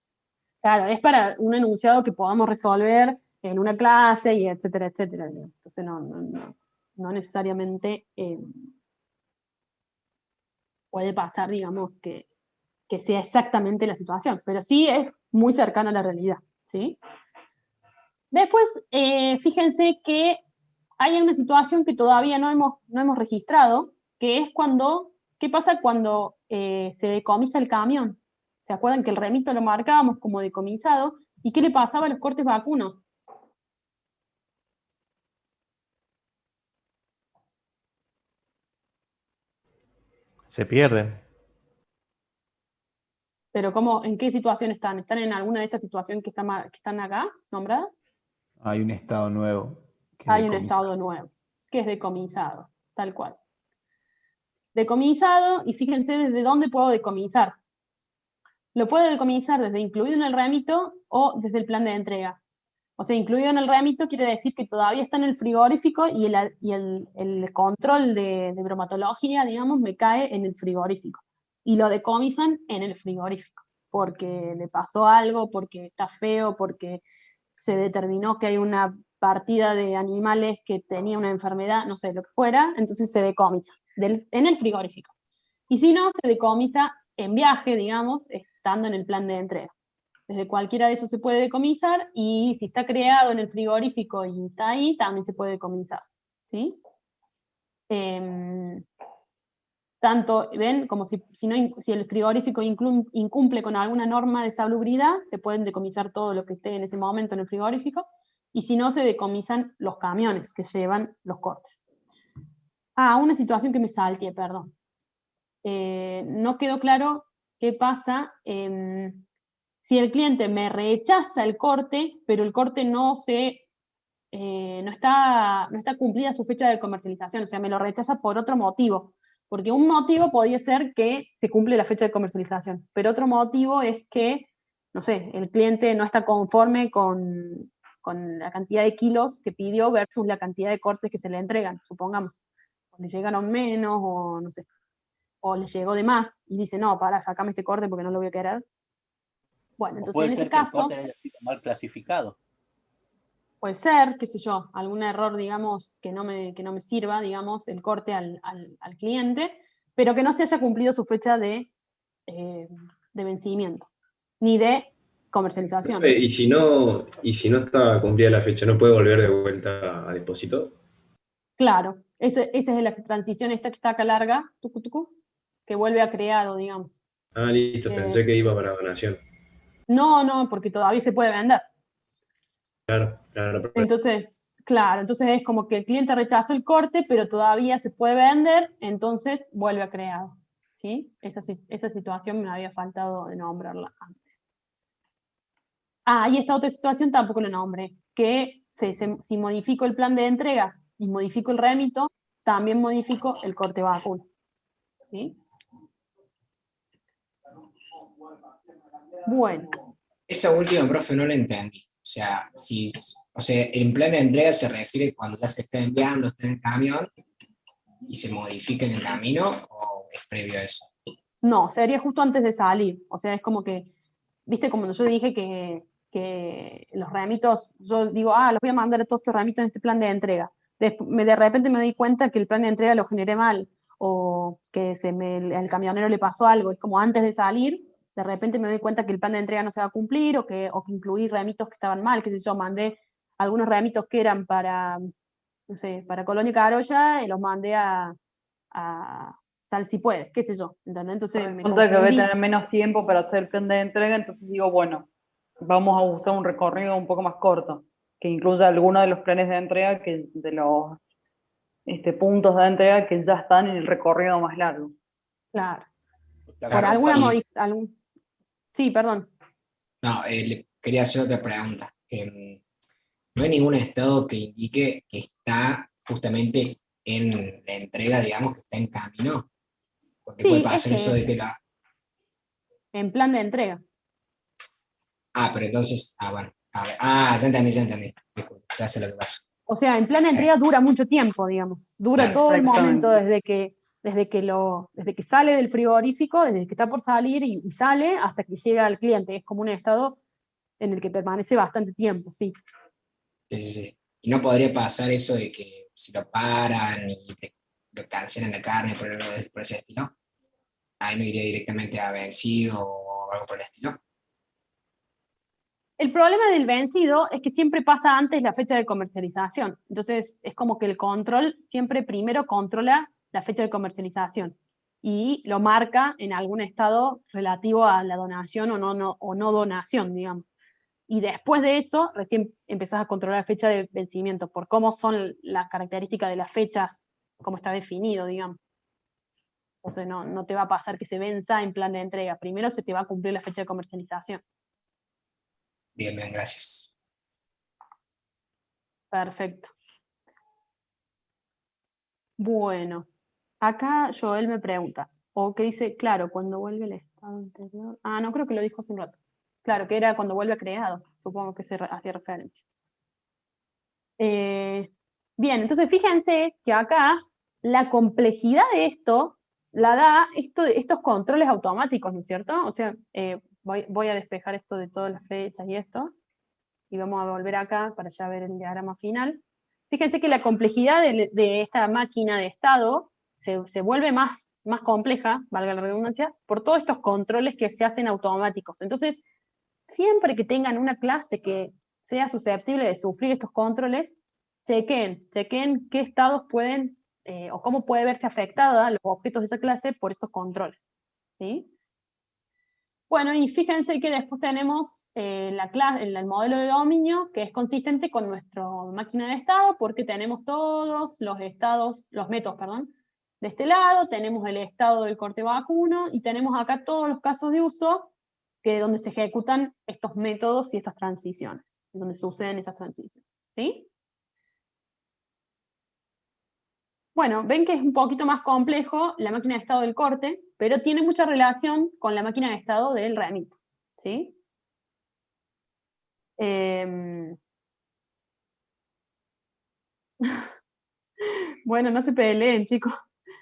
Claro, es para un enunciado que podamos resolver en una clase y etcétera, etcétera. Entonces no necesariamente puede pasar, digamos, que sea exactamente la situación, pero sí es muy cercana a la realidad, ¿sí? Después, fíjense que hay una situación que todavía no hemos registrado, que es ¿qué pasa cuando se decomisa el camión? ¿Se acuerdan que el remito lo marcábamos como decomisado? ¿Y qué le pasaba a los cortes vacunos? Se pierden. Pero ¿en qué situación están? ¿Están en alguna de estas situaciones que están acá, nombradas? Hay un estado nuevo. hay un estado nuevo, que es decomisado, tal cual. Decomisado, y fíjense desde dónde puedo decomisar. Lo puedo decomisar desde incluido en el remito o desde el plan de entrega. O sea, incluido en el remito quiere decir que todavía está en el frigorífico y el control de bromatología, digamos, me cae en el frigorífico. Y lo decomisan en el frigorífico, porque le pasó algo, porque está feo, porque se determinó que hay una partida de animales que tenía una enfermedad, no sé, lo que fuera, entonces se decomisa en el frigorífico. Y si no, se decomisa en viaje, digamos, estando en el plan de entrega. Desde cualquiera de esos se puede decomisar, y si está creado en el frigorífico y está ahí, también se puede decomisar, ¿sí? Tanto, ven, como si el frigorífico incumple con alguna norma de salubridad, se pueden decomisar todo lo que esté en ese momento en el frigorífico, y si no, se decomisan los camiones que llevan los cortes. Una situación que me salteé, perdón. No quedó claro qué pasa si el cliente me rechaza el corte, pero el corte no está cumplida su fecha de comercialización, o sea, me lo rechaza por otro motivo. Porque un motivo podría ser que se cumple la fecha de comercialización, pero otro motivo es que, no sé, el cliente no está conforme con la cantidad de kilos que pidió versus la cantidad de cortes que se le entregan, supongamos. O le llegaron menos, o no sé, o le llegó de más, y dice, no, sacame este corte porque no lo voy a querer. Bueno, entonces puede en ser ese que el caso, corte haya sido mal clasificado. puede ser, qué sé yo, algún error, digamos, que no me sirva, digamos, el corte al cliente, pero que no se haya cumplido su fecha de vencimiento, ni de comercialización. Y si no está cumplida la fecha, ¿no puede volver de vuelta a depósito? Claro, esa es la transición esta que está acá larga, que vuelve a creado, digamos. Listo, pensé que iba para donación. No, porque todavía se puede vender. Claro. Entonces, claro, entonces es como que el cliente rechazó el corte, pero todavía se puede vender, entonces vuelve a creado, ¿sí? Esa situación me había faltado de nombrarla antes. Y esta otra situación tampoco la nombré, que si modifico el plan de entrega y modifico el remito, también modifico el corte vacuno, ¿sí? Bueno. Esa última, profe, no la entendí. O sea, el plan de entrega se refiere cuando ya se está enviando, está en el camión y se modifica en el camino, ¿o es previo a eso? No, sería justo antes de salir. O sea, es como que, viste, como yo dije que los remitos, yo digo, los voy a mandar todos estos remitos en este plan de entrega. De repente me doy cuenta que el plan de entrega lo generé mal, o que al camionero le pasó algo. Es como antes de salir, de repente me doy cuenta que el plan de entrega no se va a cumplir, o que incluí remitos que estaban mal, qué sé yo, mandé algunos remitos que eran para, no sé, para Colonia Carolla, y los mandé a Sal si puede, qué sé yo, ¿entendés? Entonces me Resulta que voy a confundí. tener menos tiempo para hacer el plan de entrega, entonces digo, bueno, vamos a usar un recorrido un poco más corto, que incluya algunos de los planes de entrega, de los puntos de entrega que ya están en el recorrido más largo. Claro. Por alguna modificación. Sí, perdón. No, le quería hacer otra pregunta. ¿No hay ningún estado que indique que está justamente en la entrega, digamos, que está en camino? Porque puede pasar eso de que en plan de entrega. Pero entonces, bueno. Ya entendí. Disculpe, ya sé lo que pasa. O sea, en plan de entrega dura mucho tiempo, digamos. Dura todo el momento desde que sale del frigorífico, desde que está por salir y sale hasta que llega al cliente. Es como un estado en el que permanece bastante tiempo, sí. Sí. ¿Y no podría pasar eso de que si lo paran y lo cancelan la carne por ese estilo? Ahí no iría directamente a vencido o algo por el estilo. El problema del vencido es que siempre pasa antes la fecha de comercialización. Entonces, es como que el control siempre primero controla la fecha de comercialización y lo marca en algún estado relativo a la donación o no donación, digamos. Y después de eso, recién empezás a controlar la fecha de vencimiento, por cómo son las características de las fechas, cómo está definido, digamos. Entonces, no te va a pasar que se venza en plan de entrega. Primero se te va a cumplir la fecha de comercialización. Bien, gracias. Perfecto. Bueno, acá Joel me pregunta, o que dice, claro, cuando vuelve el estado anterior. Ah, no, creo que lo dijo hace un rato. Claro, que era cuando vuelve creado, supongo que se hacía referencia. Bien, entonces fíjense que acá la complejidad de esto la da estos controles automáticos, ¿no es cierto? O sea, voy a despejar esto de todas las flechas y esto, y vamos a volver acá para ya ver el diagrama final. Fíjense que la complejidad de esta máquina de estado se vuelve más compleja, valga la redundancia, por todos estos controles que se hacen automáticos. Entonces, siempre que tengan una clase que sea susceptible de sufrir estos controles, chequen qué estados pueden, o cómo puede verse afectada los objetos de esa clase por estos controles. ¿Sí? Bueno, y fíjense que después tenemos el modelo de dominio, que es consistente con nuestra máquina de estado, porque tenemos todos los métodos, de este lado, tenemos el estado del corte vacuno, y tenemos acá todos los casos de uso donde se ejecutan estos métodos y estas transiciones, donde suceden esas transiciones. ¿Sí? Bueno, ven que es un poquito más complejo la máquina de estado del corte, pero tiene mucha relación con la máquina de estado del remito. ¿Sí? Bueno, no se peleen, chicos.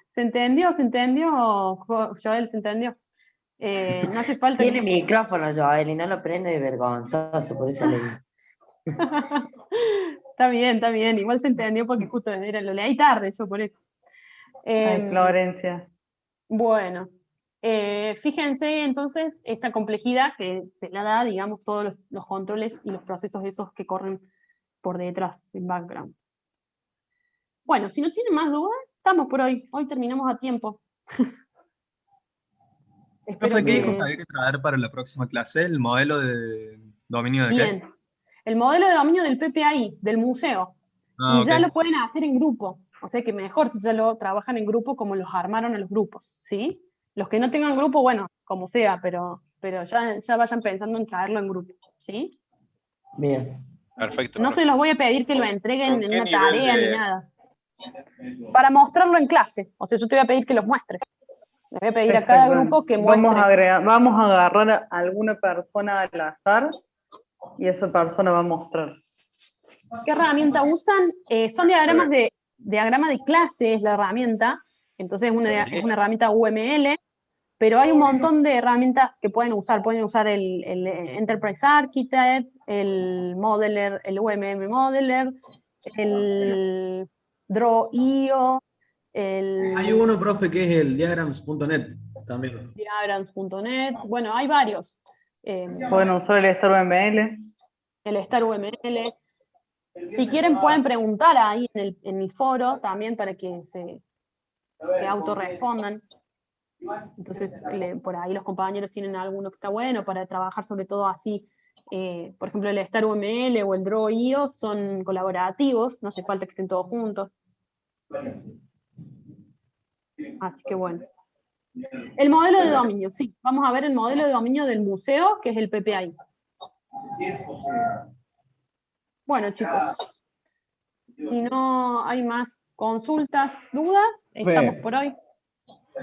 ¿Se entendió? ¿Se entendió? Joel, ¿se entendió? No hace falta Tiene micrófono, Joel, y no lo prende de vergonzoso, por eso le digo. Está bien. Igual se entendió porque justo lo leí tarde, yo por eso. Ay, Florencia. Bueno, fíjense entonces esta complejidad que se la da, digamos, todos los controles y los procesos esos que corren por detrás, en background. Bueno, si no tienen más dudas, estamos por hoy. Hoy terminamos a tiempo. Profe, ¿qué dijo que había que traer para la próxima clase? ¿El modelo de dominio de Bien. qué? El modelo de dominio del PPI, del museo. Ah, Y ya ok. lo pueden hacer en grupo. O sea que mejor si ya lo trabajan en grupo como los armaron a los grupos, ¿sí? Los que no tengan grupo, bueno, como sea, pero ya vayan pensando en traerlo en grupo, ¿sí? Bien. Perfecto. No se los voy a pedir que lo entreguen ¿Con en qué una nivel tarea ni de...? nada. Para mostrarlo en clase. O sea, yo te voy a pedir que los muestres. Le voy a pedir a cada Perfecto. grupo que muestre. Vamos a agarrar a alguna persona al azar y esa persona va a mostrar. ¿Qué herramienta usan? Son diagrama de clase, es la herramienta. Entonces es una herramienta UML, pero hay un montón de herramientas que pueden usar. Pueden usar el Enterprise Architect, el Modeler, el UMM Modeler, el Draw.io, Hay uno, profe, que es el diagrams.net también. diagrams.net. Bueno, hay varios. Pueden usar el Star UML. El Star UML. Si quieren pueden preguntar ahí en el foro también para que se autorrespondan. Entonces, por ahí los compañeros tienen alguno que está bueno para trabajar sobre todo así. Por ejemplo, el Star UML o el Draw.io son colaborativos, no hace falta que estén todos juntos. Así que bueno. El modelo de dominio, sí. Vamos a ver el modelo de dominio del museo, que es el PPI. Bueno, chicos. Si no hay más consultas, dudas, estamos por hoy.